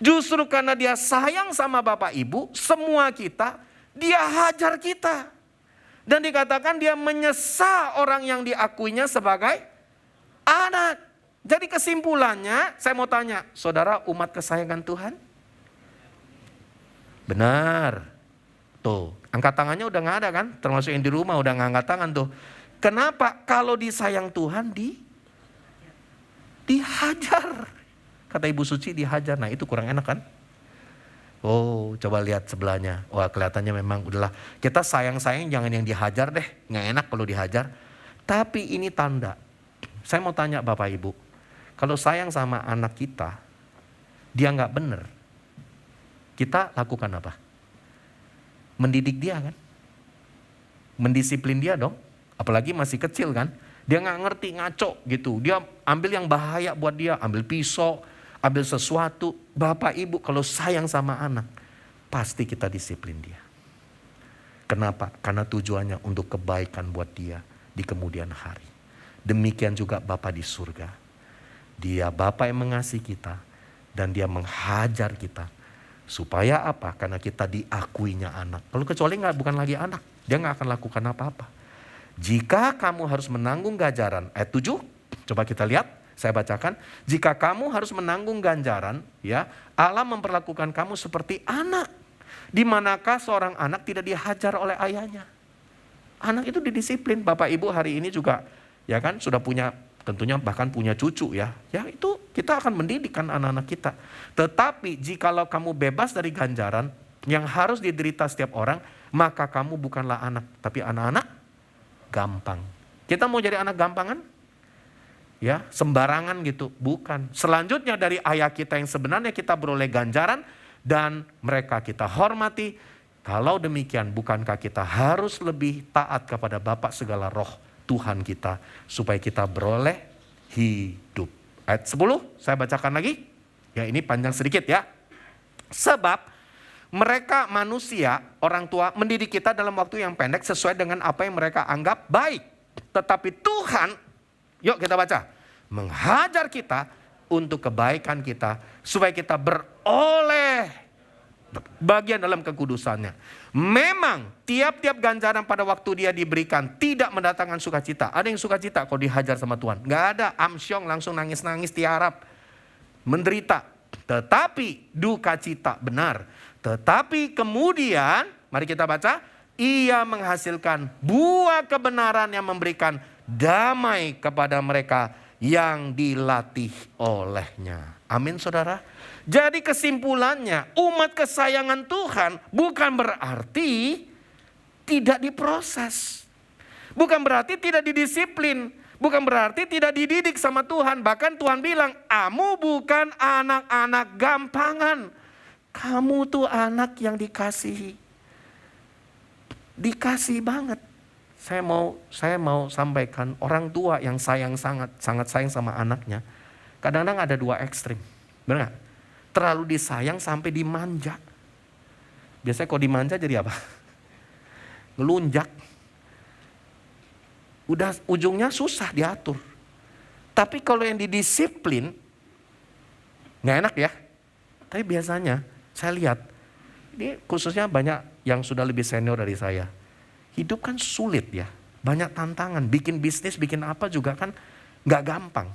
Justru karena dia sayang sama Bapak Ibu, semua kita, dia hajar kita. Dan dikatakan dia menyesa orang yang diakuinya sebagai anak. Jadi kesimpulannya, saya mau tanya, saudara umat kesayangan Tuhan? Benar. Tuh, angkat tangannya udah gak ada kan? Termasuk yang di rumah udah gak angkat tangan tuh. Kenapa? Kalau disayang Tuhan dihajar. Kata Ibu Suci dihajar, nah itu kurang enak kan? Oh, coba lihat sebelahnya. Wah, kelihatannya memang udahlah. Kita sayang-sayang jangan yang dihajar deh. Gak enak kalau dihajar. Tapi ini tanda. Saya mau tanya Bapak Ibu. Kalau sayang sama anak kita, dia gak bener. Kita lakukan apa? Mendidik dia kan? Mendisiplin dia dong. Apalagi masih kecil kan? Dia gak ngerti, ngaco gitu. Dia ambil yang bahaya buat dia. Ambil pisau, ambil sesuatu. Bapak Ibu kalau sayang sama anak, pasti kita disiplin dia. Kenapa? Karena tujuannya untuk kebaikan buat dia di kemudian hari. Demikian juga Bapa di surga. Dia Bapa yang mengasihi kita dan dia menghajar kita. Supaya apa? Karena kita diakuinya anak. Kalau kecuali bukan lagi anak, dia gak akan lakukan apa-apa. Jika kamu harus menanggung ganjaran, ayat 7, coba kita lihat. Saya bacakan, jika kamu harus menanggung ganjaran, ya, Allah memperlakukan kamu seperti anak. Di manakah seorang anak tidak dihajar oleh ayahnya? Anak itu didisiplin. Bapak Ibu hari ini juga, ya kan, sudah punya, tentunya bahkan punya cucu ya. Ya itu kita akan mendidikkan anak-anak kita. Tetapi jikalau kamu bebas dari ganjaran yang harus diderita setiap orang, maka kamu bukanlah anak, tapi anak-anak gampang. Kita mau jadi anak gampangan? Ya, sembarangan gitu, bukan. Selanjutnya dari ayah kita yang sebenarnya kita beroleh ganjaran dan mereka kita hormati. Kalau demikian, bukankah kita harus lebih taat kepada Bapa segala roh Tuhan kita supaya kita beroleh hidup. Ayat 10 saya bacakan lagi. Ya, ini panjang sedikit ya. Sebab mereka manusia, orang tua mendidik kita dalam waktu yang pendek sesuai dengan apa yang mereka anggap baik. Tetapi Tuhan, yuk kita baca, menghajar kita untuk kebaikan kita supaya kita beroleh bagian dalam kekudusannya. Memang tiap-tiap ganjaran pada waktu dia diberikan tidak mendatangkan sukacita. Ada yang sukacita kalau dihajar sama Tuhan? Gak ada, amsyong langsung nangis-nangis tiarap, menderita. Tetapi duka cita benar. Tetapi kemudian, mari kita baca, ia menghasilkan buah kebenaran yang memberikan damai kepada mereka yang dilatih olehnya. Amin saudara. Jadi kesimpulannya, umat kesayangan Tuhan bukan berarti tidak diproses. Bukan berarti tidak didisiplin. Bukan berarti tidak dididik sama Tuhan. Bahkan Tuhan bilang, kamu bukan anak-anak gampangan. Kamu tuh anak yang dikasihi. Dikasih banget. Saya mau sampaikan, orang tua yang sangat sayang sama anaknya. Kadang-kadang ada dua ekstrim. Benar gak? Terlalu disayang sampai dimanja. Biasanya kalau dimanja jadi apa? Ngelunjak. Udah ujungnya susah diatur. Tapi kalau yang didisiplin, gak enak ya. Tapi biasanya saya lihat, ini khususnya banyak yang sudah lebih senior dari saya. Hidup kan sulit ya. Banyak tantangan, bikin bisnis, bikin apa juga kan gak gampang.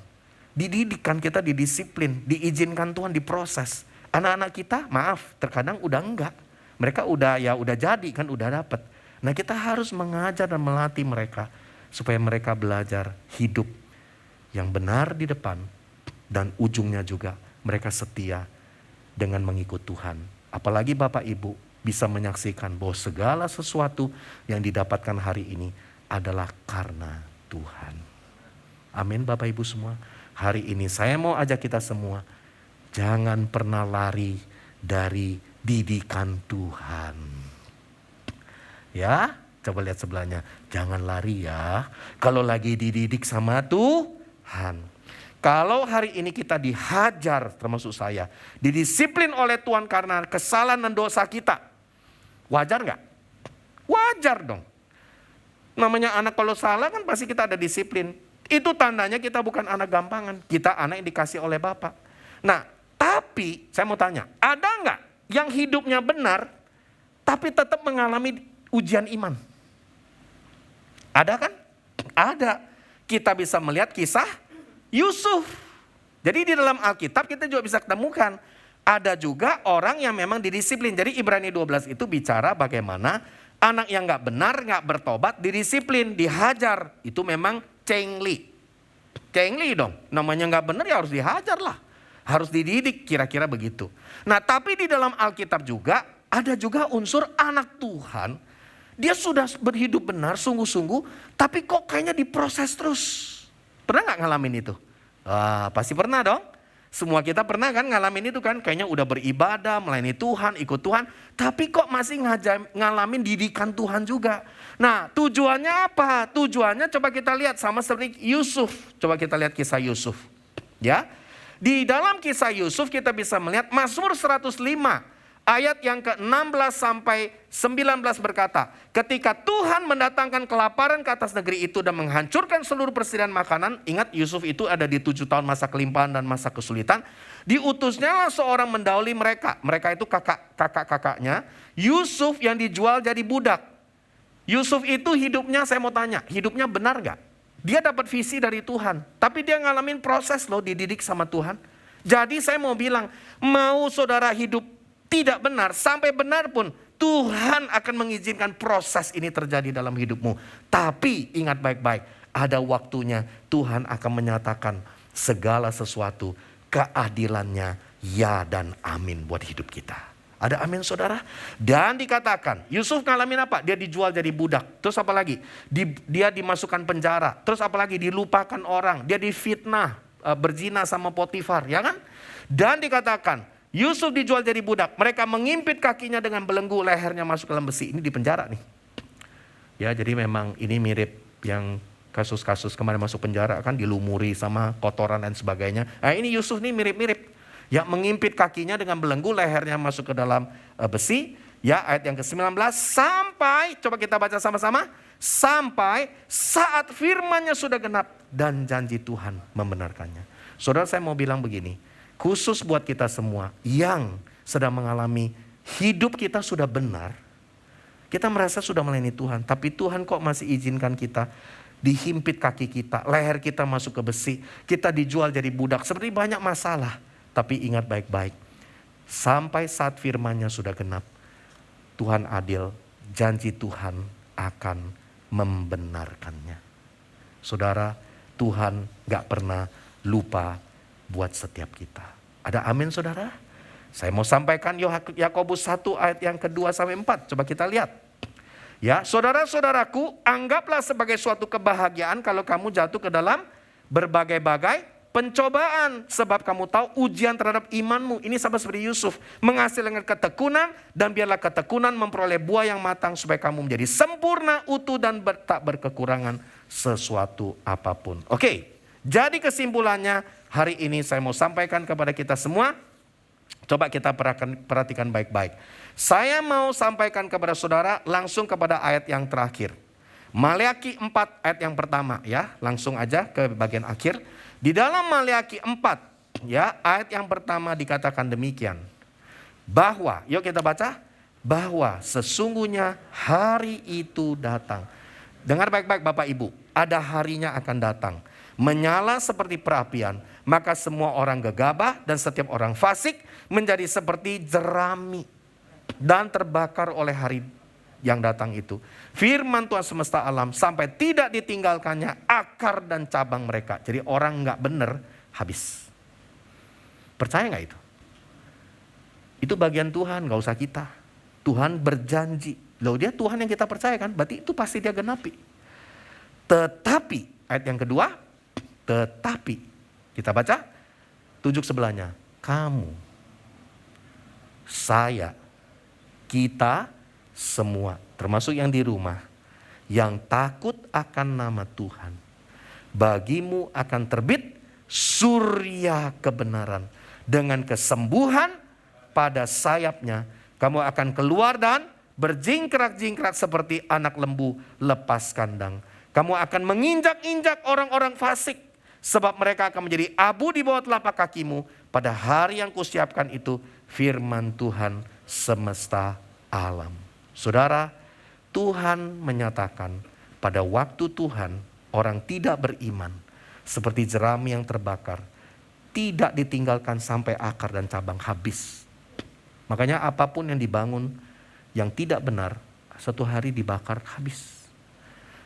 Dididikan kita, didisiplin, diizinkan Tuhan, diproses. Anak-anak kita, maaf, terkadang udah enggak. Mereka udah jadi kan, udah dapet. Nah kita harus mengajar dan melatih mereka supaya mereka belajar hidup yang benar di depan dan ujungnya juga mereka setia dengan mengikut Tuhan. Apalagi Bapak Ibu bisa menyaksikan bahwa segala sesuatu yang didapatkan hari ini adalah karena Tuhan. Amin Bapak Ibu semua. Hari ini saya mau ajak kita semua, jangan pernah lari dari didikan Tuhan. Ya, coba lihat sebelahnya. Jangan lari ya, kalau lagi dididik sama Tuhan. Kalau hari ini kita dihajar, termasuk saya, didisiplin oleh Tuhan karena kesalahan dan dosa kita. Wajar gak? Wajar dong. Namanya anak kalau salah kan pasti kita ada disiplin. Itu tandanya kita bukan anak gampangan. Kita anak yang dikasih oleh Bapak. Nah, tapi saya mau tanya, ada nggak yang hidupnya benar, tapi tetap mengalami ujian iman? Ada kan? Ada. Kita bisa melihat kisah Yusuf. Jadi di dalam Alkitab kita juga bisa ketemukan. Ada juga orang yang memang didisiplin. Jadi Ibrani 12 itu bicara bagaimana anak yang nggak benar, nggak bertobat, didisiplin, dihajar. Itu memang cengli dong. Namanya nggak benar ya harus dihajar lah. Harus dididik, kira-kira begitu. Nah tapi di dalam Alkitab juga ada juga unsur anak Tuhan. Dia sudah berhidup benar, sungguh-sungguh. Tapi kok kayaknya diproses terus. Pernah nggak ngalamin itu? Pasti pernah dong. Semua kita pernah kan ngalamin itu kan. Kayaknya udah beribadah, melayani Tuhan, ikut Tuhan. Tapi kok masih ngalamin didikan Tuhan juga. Nah tujuannya apa? Tujuannya coba kita lihat sama seperti Yusuf. Coba kita lihat kisah Yusuf. Ya, di dalam kisah Yusuf kita bisa melihat Mazmur 105. Ayat yang ke-16 sampai 19 berkata, ketika Tuhan mendatangkan kelaparan ke atas negeri itu dan menghancurkan seluruh persediaan makanan, ingat Yusuf itu ada di 7 tahun masa kelimpahan dan masa kesulitan, diutusnya lah seorang mendahului mereka. Mereka itu kakak-kakaknya, Yusuf yang dijual jadi budak. Yusuf itu hidupnya, saya mau tanya, hidupnya benar gak? Dia dapat visi dari Tuhan. Tapi dia ngalamin proses loh, dididik sama Tuhan. Jadi saya mau bilang, mau saudara hidup tidak benar, sampai benar pun Tuhan akan mengizinkan proses ini terjadi dalam hidupmu. Tapi ingat baik-baik, ada waktunya Tuhan akan menyatakan segala sesuatu, keadilannya ya dan amin buat hidup kita. Ada amin saudara? Dan dikatakan, Yusuf ngalamin apa? Dia dijual jadi budak. Terus apa lagi? Dia dimasukkan penjara. Terus apa lagi? Dilupakan orang. Dia difitnah, berzina sama Potifar, ya kan? Dan dikatakan, Yusuf dijual jadi budak. Mereka mengimpit kakinya dengan belenggu, lehernya masuk ke dalam besi. Ini di penjara nih. Ya, jadi memang ini mirip yang kasus-kasus kemarin masuk penjara kan, dilumuri sama kotoran dan sebagainya. Nah, ini Yusuf nih mirip-mirip. Ya, mengimpit kakinya dengan belenggu, lehernya masuk ke dalam besi. Ya, ayat yang ke-19 sampai, coba kita baca sama-sama. Sampai saat firman-Nya sudah genap dan janji Tuhan membenarkannya. Saudara, saya mau bilang begini, khusus buat kita semua yang sedang mengalami hidup kita sudah benar. Kita merasa sudah melayani Tuhan, tapi Tuhan kok masih izinkan kita dihimpit kaki kita, leher kita masuk ke besi, kita dijual jadi budak. Seperti banyak masalah. Tapi ingat baik-baik, sampai saat firman-Nya sudah genap, Tuhan adil, janji Tuhan akan membenarkannya. Saudara, Tuhan gak pernah lupa buat setiap kita. Ada amin saudara? Saya mau sampaikan Yakobus 1 ayat yang kedua sampai 4. Coba kita lihat. Ya, saudara-saudaraku, anggaplah sebagai suatu kebahagiaan kalau kamu jatuh ke dalam berbagai-bagai pencobaan. Sebab kamu tahu ujian terhadap imanmu. Ini sama seperti Yusuf. Menghasilkan ketekunan, dan biarlah ketekunan memperoleh buah yang matang supaya kamu menjadi sempurna, utuh, dan tak berkekurangan sesuatu apapun. Oke, jadi kesimpulannya hari ini saya mau sampaikan kepada kita semua. Coba kita perhatikan baik-baik. Saya mau sampaikan kepada saudara langsung kepada ayat yang terakhir. Maleakhi 4 ayat yang pertama ya. Langsung aja ke bagian akhir. Di dalam Maleakhi 4 ya, ayat yang pertama dikatakan demikian. Bahwa, yuk kita baca. Bahwa sesungguhnya hari itu datang. Dengar baik-baik Bapak Ibu. Ada harinya akan datang. Menyala seperti perapian. Maka semua orang gegabah dan setiap orang fasik menjadi seperti jerami. Dan terbakar oleh hari yang datang itu. Firman Tuhan semesta alam sampai tidak ditinggalkannya akar dan cabang mereka. Jadi orang gak benar habis. Percaya gak itu? Itu bagian Tuhan, gak usah kita. Tuhan berjanji. Loh, dia Tuhan yang kita percaya kan? Berarti itu pasti dia genapi. Tetapi, ayat yang kedua. Tetapi, kita baca. Tunjuk sebelahnya. Kamu, saya, kita semua, termasuk yang di rumah, yang takut akan nama Tuhan, bagimu akan terbit surya kebenaran. Dengan kesembuhan pada sayapnya, kamu akan keluar dan berjingkrak-jingkrak seperti anak lembu lepas kandang. Kamu akan menginjak-injak orang-orang fasik, sebab mereka akan menjadi abu di bawah telapak kakimu. Pada hari yang kusiapkan itu, firman Tuhan semesta alam. Saudara, Tuhan menyatakan pada waktu Tuhan orang tidak beriman seperti jerami yang terbakar, tidak ditinggalkan sampai akar dan cabang habis. Makanya apapun yang dibangun yang tidak benar, satu hari dibakar habis.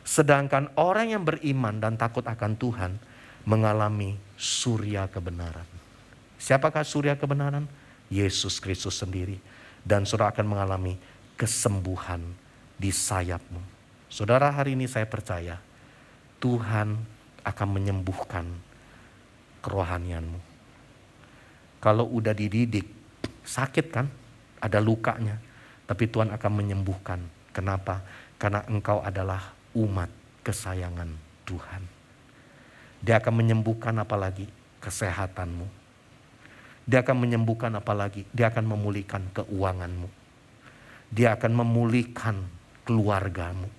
Sedangkan orang yang beriman dan takut akan Tuhan mengalami surya kebenaran. Siapakah surya kebenaran? Yesus Kristus sendiri. Dan saudara akan mengalami kesembuhan di sayapmu. Saudara, hari ini saya percaya Tuhan akan menyembuhkan kerohanianmu. Kalau udah dididik, sakit kan? Ada lukanya. Tapi Tuhan akan menyembuhkan. Kenapa? Karena engkau adalah umat kesayangan Tuhan. Dia akan menyembuhkan apalagi kesehatanmu. Dia akan menyembuhkan apalagi, dia akan memulihkan keuanganmu. Dia akan memulihkan keluargamu.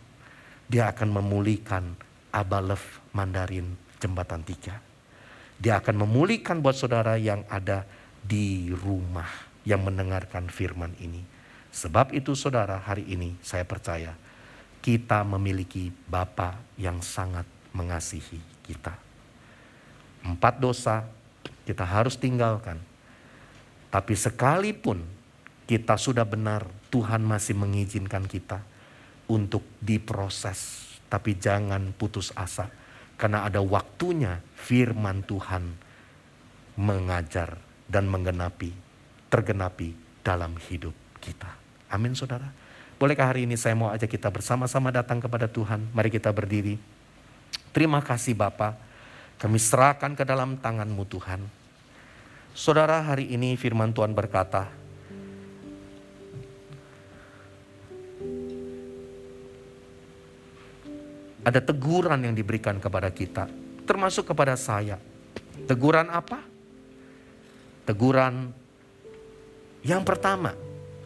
Dia akan memulihkan Abalef Mandarin Jembatan 3. Dia akan memulihkan buat saudara yang ada di rumah yang mendengarkan firman ini. Sebab itu saudara, hari ini saya percaya kita memiliki Bapa yang sangat mengasihi kita. 4 dosa kita harus tinggalkan. Tapi sekalipun kita sudah benar, Tuhan masih mengizinkan kita untuk diproses. Tapi jangan putus asa. Karena ada waktunya firman Tuhan mengajar dan tergenapi dalam hidup kita. Amin saudara. Bolehkah hari ini saya mau ajak kita bersama-sama datang kepada Tuhan. Mari kita berdiri. Terima kasih Bapa. Kami serahkan ke dalam tangan-Mu Tuhan. Saudara, hari ini firman Tuhan berkata, ada teguran yang diberikan kepada kita, termasuk kepada saya. Teguran apa? Teguran yang pertama,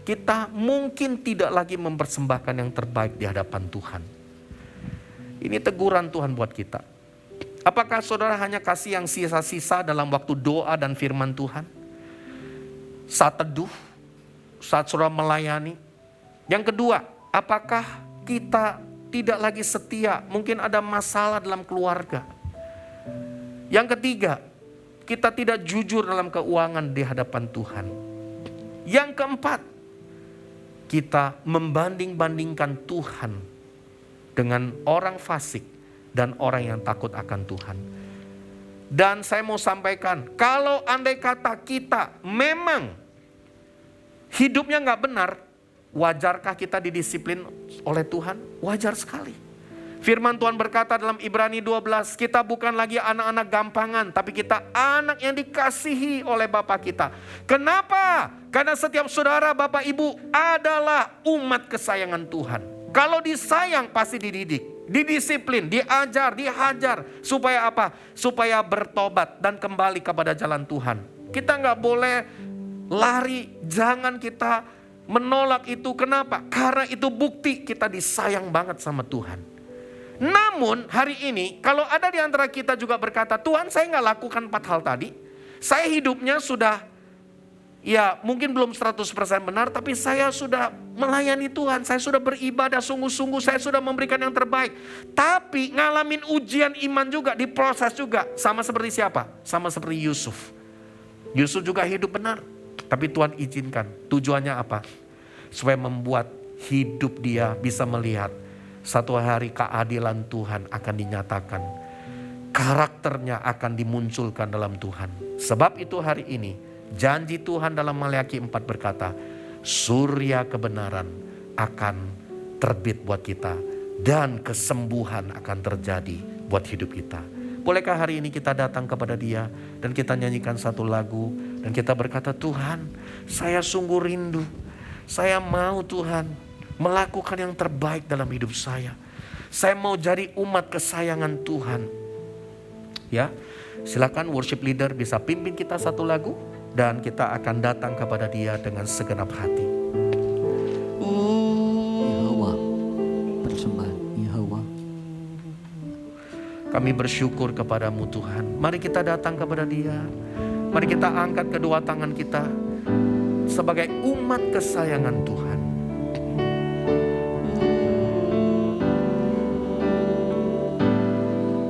kita mungkin tidak lagi mempersembahkan yang terbaik di hadapan Tuhan. Ini teguran Tuhan buat kita. Apakah saudara hanya kasih yang sisa-sisa dalam waktu doa dan firman Tuhan? Saat teduh, saat saudara melayani. Yang kedua, apakah kita tidak lagi setia? Mungkin ada masalah dalam keluarga. Yang ketiga, kita tidak jujur dalam keuangan di hadapan Tuhan. Yang keempat, kita membanding-bandingkan Tuhan dengan orang fasik dan orang yang takut akan Tuhan. Dan saya mau sampaikan, kalau andai kata kita memang hidupnya gak benar, wajarkah kita didisiplin oleh Tuhan? Wajar sekali. Firman Tuhan berkata dalam Ibrani 12, kita bukan lagi anak-anak gampangan, tapi kita anak yang dikasihi oleh Bapa kita. Kenapa? Karena setiap saudara, Bapak, Ibu adalah umat kesayangan Tuhan. Kalau disayang pasti dididik, didisiplin, diajar, dihajar. Supaya apa? Supaya bertobat dan kembali kepada jalan Tuhan. Kita gak boleh lari, jangan kita menolak itu. Kenapa? Karena itu bukti kita disayang banget sama Tuhan. Namun hari ini kalau ada di antara kita juga berkata, Tuhan saya gak lakukan 4 hal tadi. Saya hidupnya sudah, ya mungkin belum 100% benar, tapi saya sudah melayani Tuhan. Saya sudah beribadah sungguh-sungguh, saya sudah memberikan yang terbaik. Tapi ngalamin ujian iman juga, diproses juga. Sama seperti siapa? Sama seperti Yusuf. Yusuf juga hidup benar, tapi Tuhan izinkan. Tujuannya apa? Supaya membuat hidup dia bisa melihat satu hari keadilan Tuhan akan dinyatakan. Karakternya akan dimunculkan dalam Tuhan. Sebab itu hari ini janji Tuhan dalam Maleakhi 4 berkata, surya kebenaran akan terbit buat kita dan kesembuhan akan terjadi buat hidup kita. Bolehkah hari ini kita datang kepada Dia dan kita nyanyikan satu lagu dan kita berkata, Tuhan, saya sungguh rindu. Saya mau Tuhan melakukan yang terbaik dalam hidup saya. Saya mau jadi umat kesayangan Tuhan. Ya, silakan worship leader bisa pimpin kita satu lagu. Dan kita akan datang kepada Dia dengan segenap hati. Yehova, persembahan Yehova. Kami bersyukur kepadamu Tuhan. Mari kita datang kepada Dia. Mari kita angkat kedua tangan kita sebagai umat kesayangan Tuhan.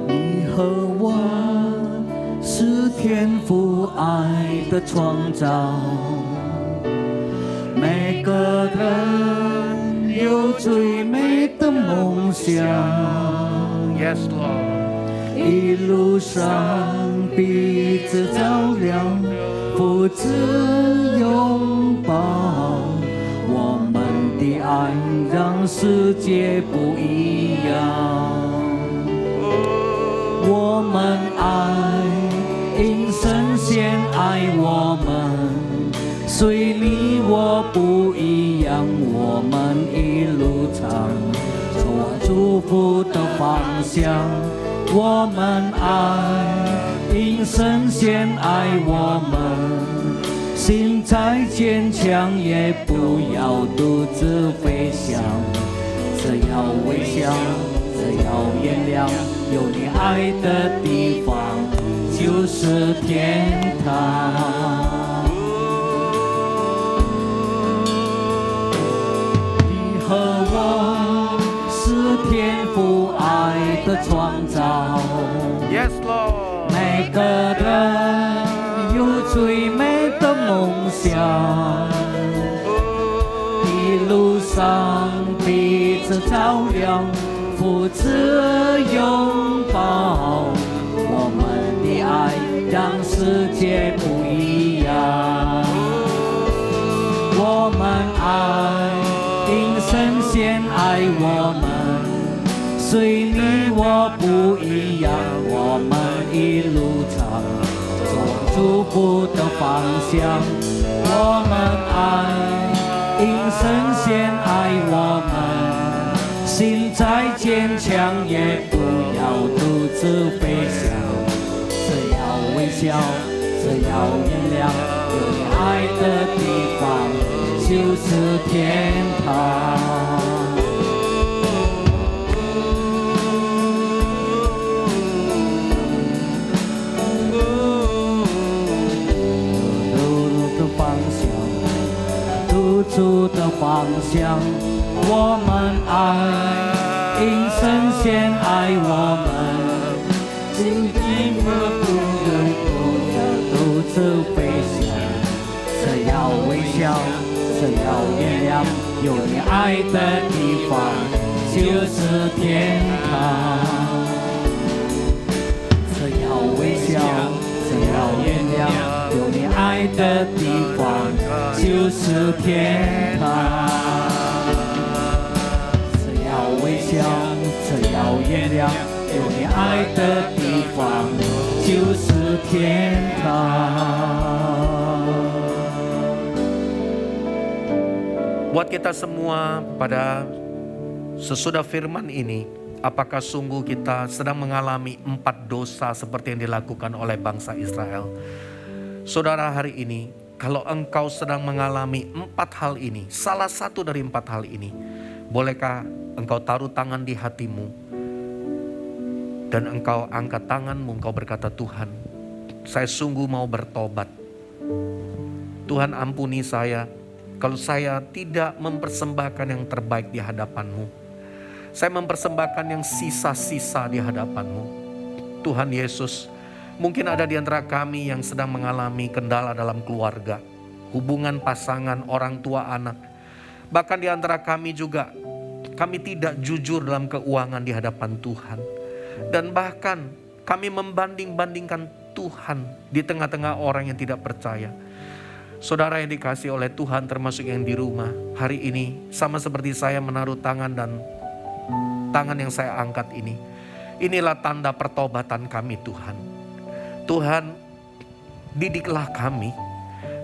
Yehova 是天父爱的创造，每个人有最美的梦想。Yes, Lord. 一路上彼此照亮，父子拥抱，我们的爱让世界不一样。我们爱。因神先爱我们，虽你我不一样，我们一路上走祝福的方向。我们爱，因神先爱我们，心再坚强也不要独自飞翔，只要微笑，只要原谅，有你爱的地方。就是天堂。你和我是天父爱的创造。 Yes Lord. 每个人有最美的梦想，一路上彼此照亮，扶持拥抱，我们的爱让世界不一样。我们爱，因神先爱我们，虽你我不一样，我们一路上走祝福的方向。我们爱，因神先爱我们，心再坚强也不要独自飞翔，只要微笑，只要原谅，有你爱的地方就是天堂。主的方向，我们爱，因神先爱我们，紧紧的不能独自飞翔，只要微笑，只要原谅，有你爱的地方就是天堂。只要微笑，只要原谅，有你爱的地方就是天堂。只要微笑，只要原谅，有你爱的地方就是天堂。 Buat kita semua pada sesudah firman ini, apakah sungguh kita sedang mengalami 4 dosa seperti yang dilakukan oleh bangsa Israel? Saudara, hari ini kalau engkau sedang mengalami 4 hal ini, salah satu dari 4 hal ini, bolehkah engkau taruh tangan di hatimu dan engkau angkat tanganmu, engkau berkata, Tuhan, saya sungguh mau bertobat. Tuhan, ampuni saya kalau saya tidak mempersembahkan yang terbaik di hadapan-Mu. Saya mempersembahkan yang sisa-sisa di hadapan-Mu. Tuhan Yesus, mungkin ada di antara kami yang sedang mengalami kendala dalam keluarga, hubungan pasangan, orang tua, anak. Bahkan di antara kami juga, kami tidak jujur dalam keuangan di hadapan Tuhan. Dan bahkan kami membanding-bandingkan Tuhan di tengah-tengah orang yang tidak percaya. Saudara yang dikasihi oleh Tuhan, termasuk yang di rumah, hari ini sama seperti saya menaruh tangan dan tangan yang saya angkat ini. Inilah tanda pertobatan kami, Tuhan. Tuhan, didiklah kami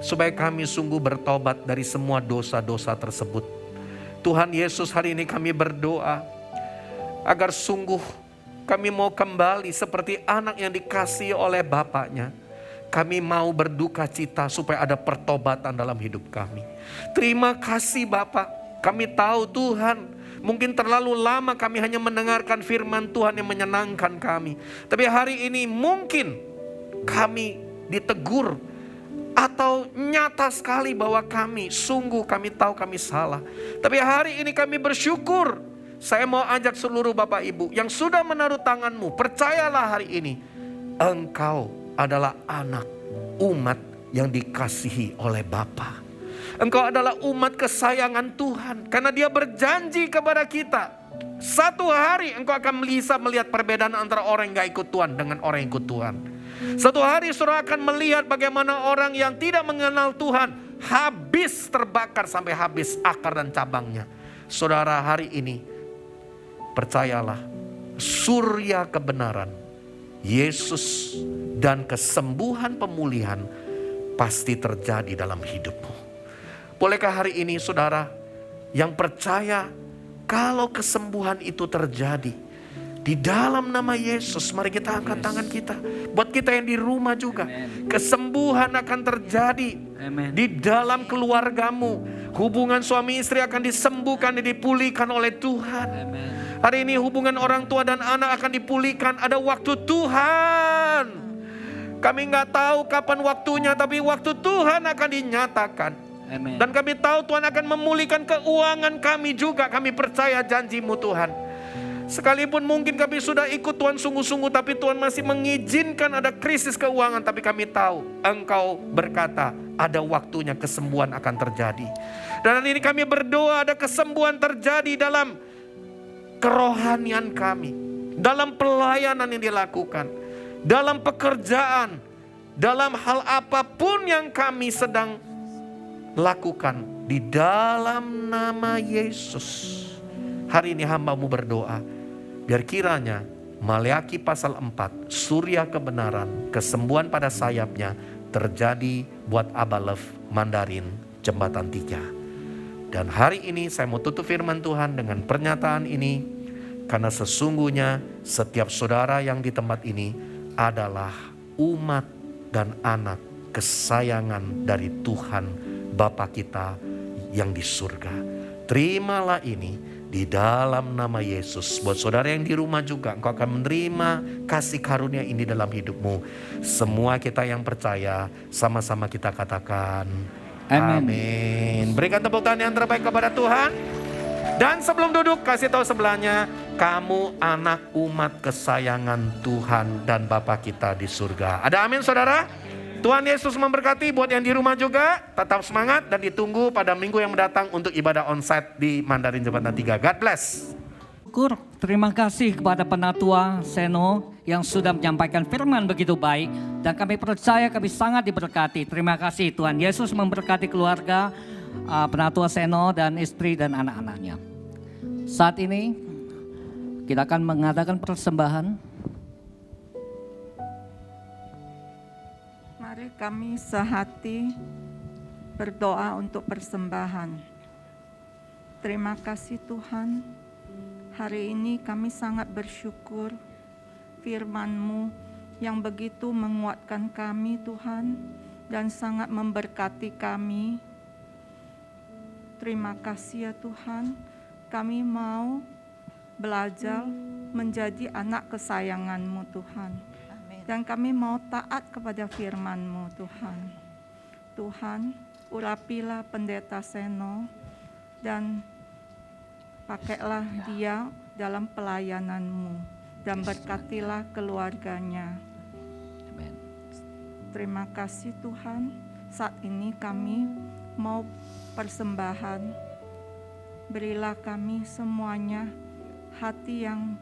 supaya kami sungguh bertobat dari semua dosa-dosa tersebut. Tuhan Yesus, hari ini kami berdoa agar sungguh kami mau kembali seperti anak yang dikasihi oleh Bapaknya. Kami mau berduka cita supaya ada pertobatan dalam hidup kami. Terima kasih Bapa. Kami tahu Tuhan, mungkin terlalu lama kami hanya mendengarkan firman Tuhan yang menyenangkan kami. Tapi hari ini mungkin kami ditegur atau nyata sekali bahwa kami tahu kami salah. Tapi hari ini kami bersyukur. Saya mau ajak seluruh Bapak Ibu yang sudah menaruh tanganmu, percayalah hari ini engkau adalah anak umat yang dikasihi oleh Bapa. Engkau adalah umat kesayangan Tuhan. Karena Dia berjanji kepada kita, satu hari engkau akan bisa melihat perbedaan antara orang yang gak ikut Tuhan dengan orang yang ikut Tuhan. Satu hari saudara akan melihat bagaimana orang yang tidak mengenal Tuhan habis terbakar sampai habis akar dan cabangnya. Saudara, hari ini percayalah, surya kebenaran Yesus dan kesembuhan pemulihan pasti terjadi dalam hidupmu. Bolehkah hari ini saudara yang percaya kalau kesembuhan itu terjadi di dalam nama Yesus, mari kita angkat tangan kita. Buat kita yang di rumah juga, kesembuhan akan terjadi di dalam keluargamu. Hubungan suami istri akan disembuhkan dan dipulihkan oleh Tuhan. Hari ini hubungan orang tua dan anak akan dipulihkan. Ada waktu Tuhan. Kami nggak tahu kapan waktunya, tapi waktu Tuhan akan dinyatakan. Dan kami tahu Tuhan akan memulihkan keuangan kami juga. Kami percaya janji-Mu Tuhan. Sekalipun mungkin kami sudah ikut Tuhan sungguh-sungguh, tapi Tuhan masih mengizinkan ada krisis keuangan. Tapi kami tahu Engkau berkata ada waktunya kesembuhan akan terjadi. Dan hari ini kami berdoa ada kesembuhan terjadi dalam kerohanian kami, dalam pelayanan yang dilakukan, dalam pekerjaan, dalam hal apapun yang kami sedang lakukan. Di dalam nama Yesus, hari ini hamba-Mu berdoa, biar kiranya Maleakhi pasal 4, surya kebenaran, kesembuhan pada sayapnya terjadi buat Abalef Mandarin Jembatan 3. Dan hari ini saya mau tutup firman Tuhan dengan pernyataan ini, karena sesungguhnya setiap saudara yang di tempat ini adalah umat dan anak kesayangan dari Tuhan Bapa kita yang di surga. Terimalah ini di dalam nama Yesus. Buat saudara yang di rumah juga, engkau akan menerima kasih karunia ini dalam hidupmu. Semua kita yang percaya, sama-sama kita katakan amin. Berikan tepuk tangan yang terbaik kepada Tuhan. Dan sebelum duduk, kasih tahu sebelahnya, kamu anak umat kesayangan Tuhan dan Bapa kita di surga. Ada amin saudara? Tuhan Yesus memberkati. Buat yang di rumah juga, tetap semangat dan ditunggu pada minggu yang mendatang untuk ibadah onsite di Mandarin Jembatan 3. God bless. Syukur, terima kasih kepada Penatua Seno yang sudah menyampaikan firman begitu baik. Dan kami percaya kami sangat diberkati. Terima kasih, Tuhan Yesus memberkati keluarga Penatua Seno dan istri dan anak-anaknya. Saat ini kita akan mengadakan persembahan. Mari kami sehati berdoa untuk persembahan. Terima kasih Tuhan, hari ini kami sangat bersyukur firman-Mu yang begitu menguatkan kami Tuhan dan sangat memberkati kami. Terima kasih ya Tuhan, kami mau belajar menjadi anak kesayangan-Mu Tuhan. Dan kami mau taat kepada firman-Mu Tuhan. Tuhan, urapilah pendeta Seno dan pakailah dia dalam pelayanan-Mu dan berkatilah keluarganya. Amen. Terima kasih Tuhan, saat ini kami mau persembahan. Berilah kami semuanya hati yang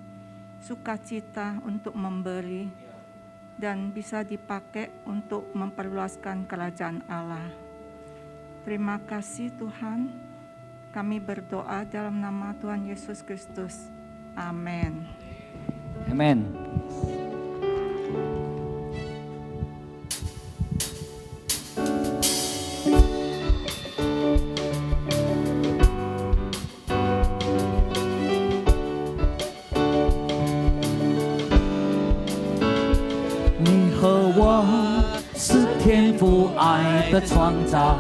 sukacita untuk memberi dan bisa dipakai untuk memperluaskan kerajaan Allah. Terima kasih Tuhan, kami berdoa dalam nama Tuhan Yesus Kristus. Amin. Amen.天父爱的创造，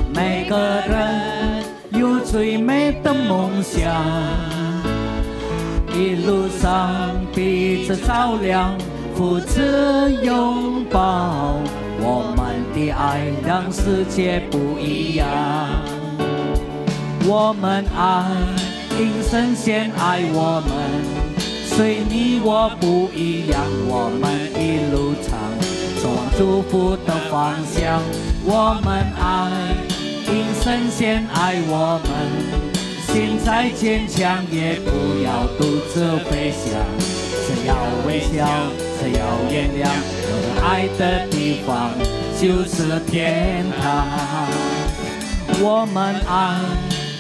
每个人有最美的梦想，一路上彼此照亮，扶持拥抱，我们的爱让世界不一样。我们爱，因神先爱我们，随你我不一样，我们一路上走往祝福的方向。我们爱，因神先爱我们，心再坚强也不要独自飞翔，只要微笑，只要原谅，有爱的地方就是天堂。我们爱，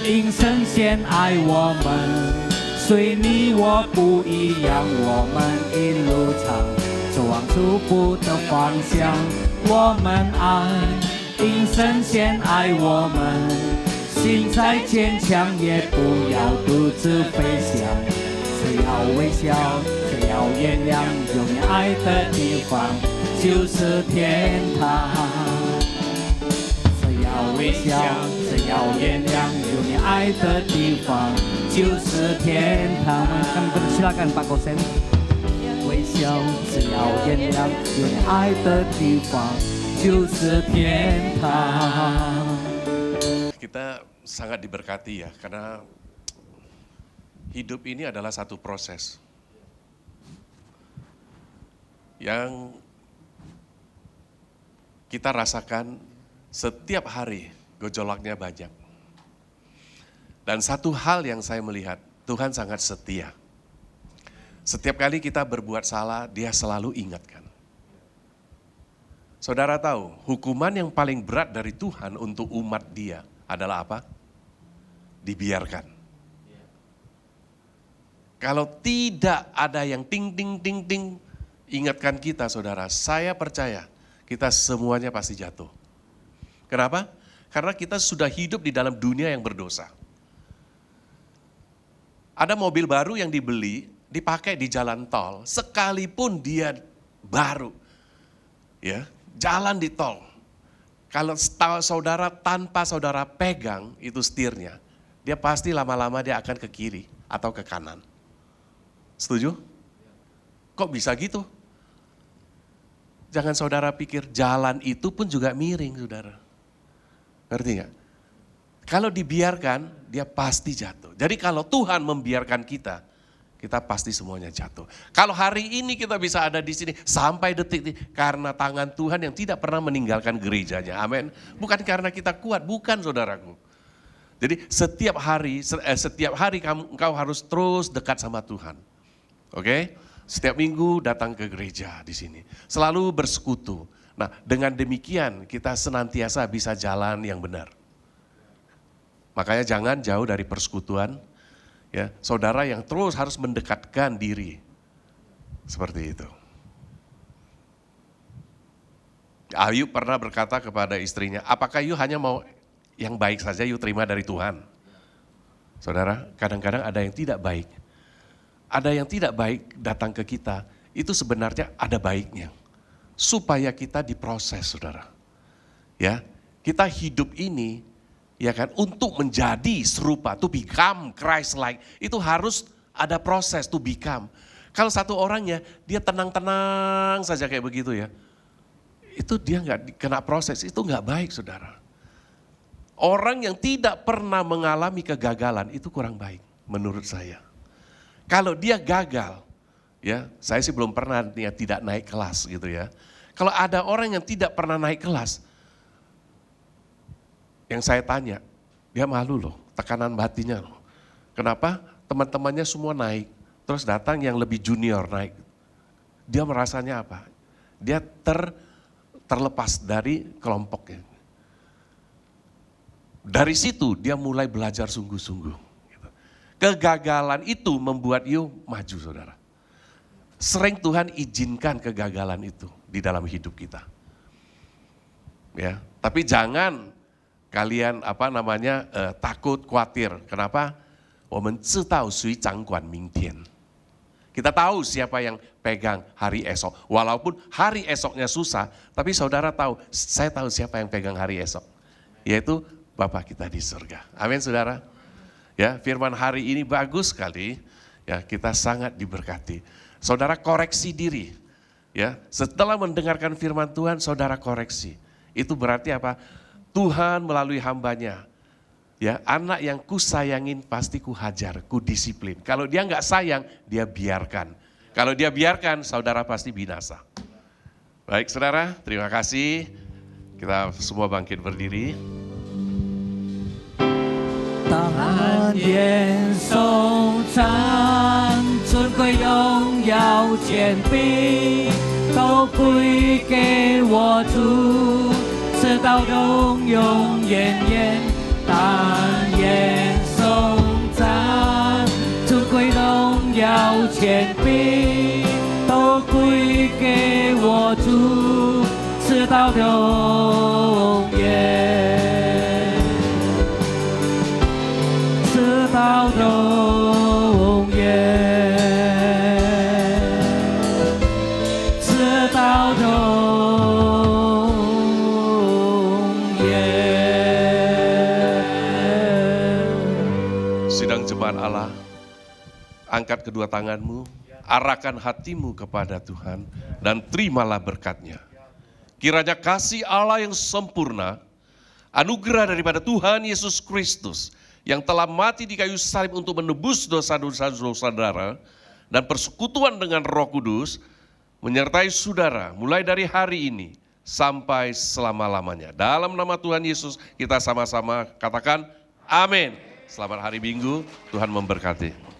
因神先爱我们，随你我不一样，我们一路上走往祝福的方向。我们爱，因神先爱我们，心再坚强也不要独自飞翔，只要微笑，只要原谅，有你爱的地方就是天堂。只要微笑，只要原谅，有你爱的地方就是天堂。Kami persilakan Pak Kosen. 微笑，只要原谅，有你爱的地方就是天堂。 Kita sangat diberkati ya, karena hidup ini adalah satu proses yang kita rasakan setiap hari, gejolaknya banyak. Dan satu hal yang saya melihat, Tuhan sangat setia. Setiap kali kita berbuat salah, Dia selalu ingatkan. Saudara tahu, hukuman yang paling berat dari Tuhan untuk umat Dia adalah apa? Dibiarkan. Kalau tidak ada yang ting ting ting ting ingatkan kita, saudara, saya percaya kita semuanya pasti jatuh. Kenapa? Karena kita sudah hidup di dalam dunia yang berdosa. Ada mobil baru yang dibeli, dipakai di jalan tol, sekalipun dia baru, ya, jalan di tol. Kalau saudara tanpa saudara pegang itu setirnya, dia pasti lama-lama dia akan ke kiri atau ke kanan. Setuju? Kok bisa gitu? Jangan saudara pikir jalan itu pun juga miring, saudara. Ngerti nggak? Kalau dibiarkan, dia pasti jatuh. Jadi kalau Tuhan membiarkan kita, kita pasti semuanya jatuh. Kalau hari ini kita bisa ada di sini sampai detik ini, karena tangan Tuhan yang tidak pernah meninggalkan gerejanya. Amin. Bukan karena kita kuat, bukan saudaraku. Jadi setiap hari engkau harus terus dekat sama Tuhan. Oke? Setiap minggu datang ke gereja di sini. Selalu bersekutu. Nah, dengan demikian kita senantiasa bisa jalan yang benar. Makanya jangan jauh dari persekutuan. Ya, saudara yang terus harus mendekatkan diri. Seperti itu. Ayub pernah berkata kepada istrinya, apakah you hanya mau yang baik saja you terima dari Tuhan? Saudara, kadang-kadang ada yang tidak baik. Ada yang tidak baik datang ke kita, itu sebenarnya ada baiknya. Supaya kita diproses, saudara. Ya, kita hidup ini, ya kan, untuk menjadi serupa, to become Christ-like, itu harus ada proses to become. Kalau satu orangnya, dia tenang-tenang saja kayak begitu ya, itu dia nggak kena proses, itu nggak baik, saudara. Orang yang tidak pernah mengalami kegagalan, itu kurang baik, menurut saya. Kalau dia gagal, ya, saya sih belum pernah ya, tidak naik kelas gitu ya. Kalau ada orang yang tidak pernah naik kelas, yang saya tanya, dia malu loh, tekanan batinnya loh. Kenapa? Teman-temannya semua naik, terus datang yang lebih junior naik. Dia merasanya apa? Dia terlepas dari kelompoknya. Dari situ dia mulai belajar sungguh-sungguh. Kegagalan itu membuat you maju, saudara. Sering Tuhan izinkan kegagalan itu di dalam hidup kita. Ya, tapi jangan kalian takut, khawatir. Kenapa? 我们知道谁掌管明天. Kita tahu siapa yang pegang hari esok. Walaupun hari esoknya susah, tapi saudara tahu, saya tahu siapa yang pegang hari esok. Yaitu Bapa kita di surga. Amin, saudara. Ya, firman hari ini bagus sekali. Ya, kita sangat diberkati. Saudara koreksi diri. Ya, setelah mendengarkan firman Tuhan, saudara koreksi. Itu berarti apa? Tuhan melalui hambanya, ya, anak yang ku sayangin pasti ku hajar, ku disiplin. Kalau dia nggak sayang, dia biarkan. Kalau dia biarkan, saudara pasti binasa. Baik, saudara, terima kasih. Kita semua bangkit berdiri. 但愿颂赞尊贵荣耀权柄都归给我主，直到永永远远。但愿颂赞尊贵荣耀权柄都归给我主，直到永远。 到永远，直到永远。 Sidang jemaat Allah, angkat kedua tanganmu, arahkan hatimu kepada Tuhan, dan terimalah berkat-Nya. Kiranya kasih Allah yang sempurna, anugerah daripada Tuhan Yesus Kristus, yang telah mati di kayu salib untuk menebus dosa-dosa saudara, dan persekutuan dengan Roh Kudus menyertai saudara mulai dari hari ini sampai selama-lamanya. Dalam nama Tuhan Yesus kita sama-sama katakan amin. Selamat hari Minggu, Tuhan memberkati.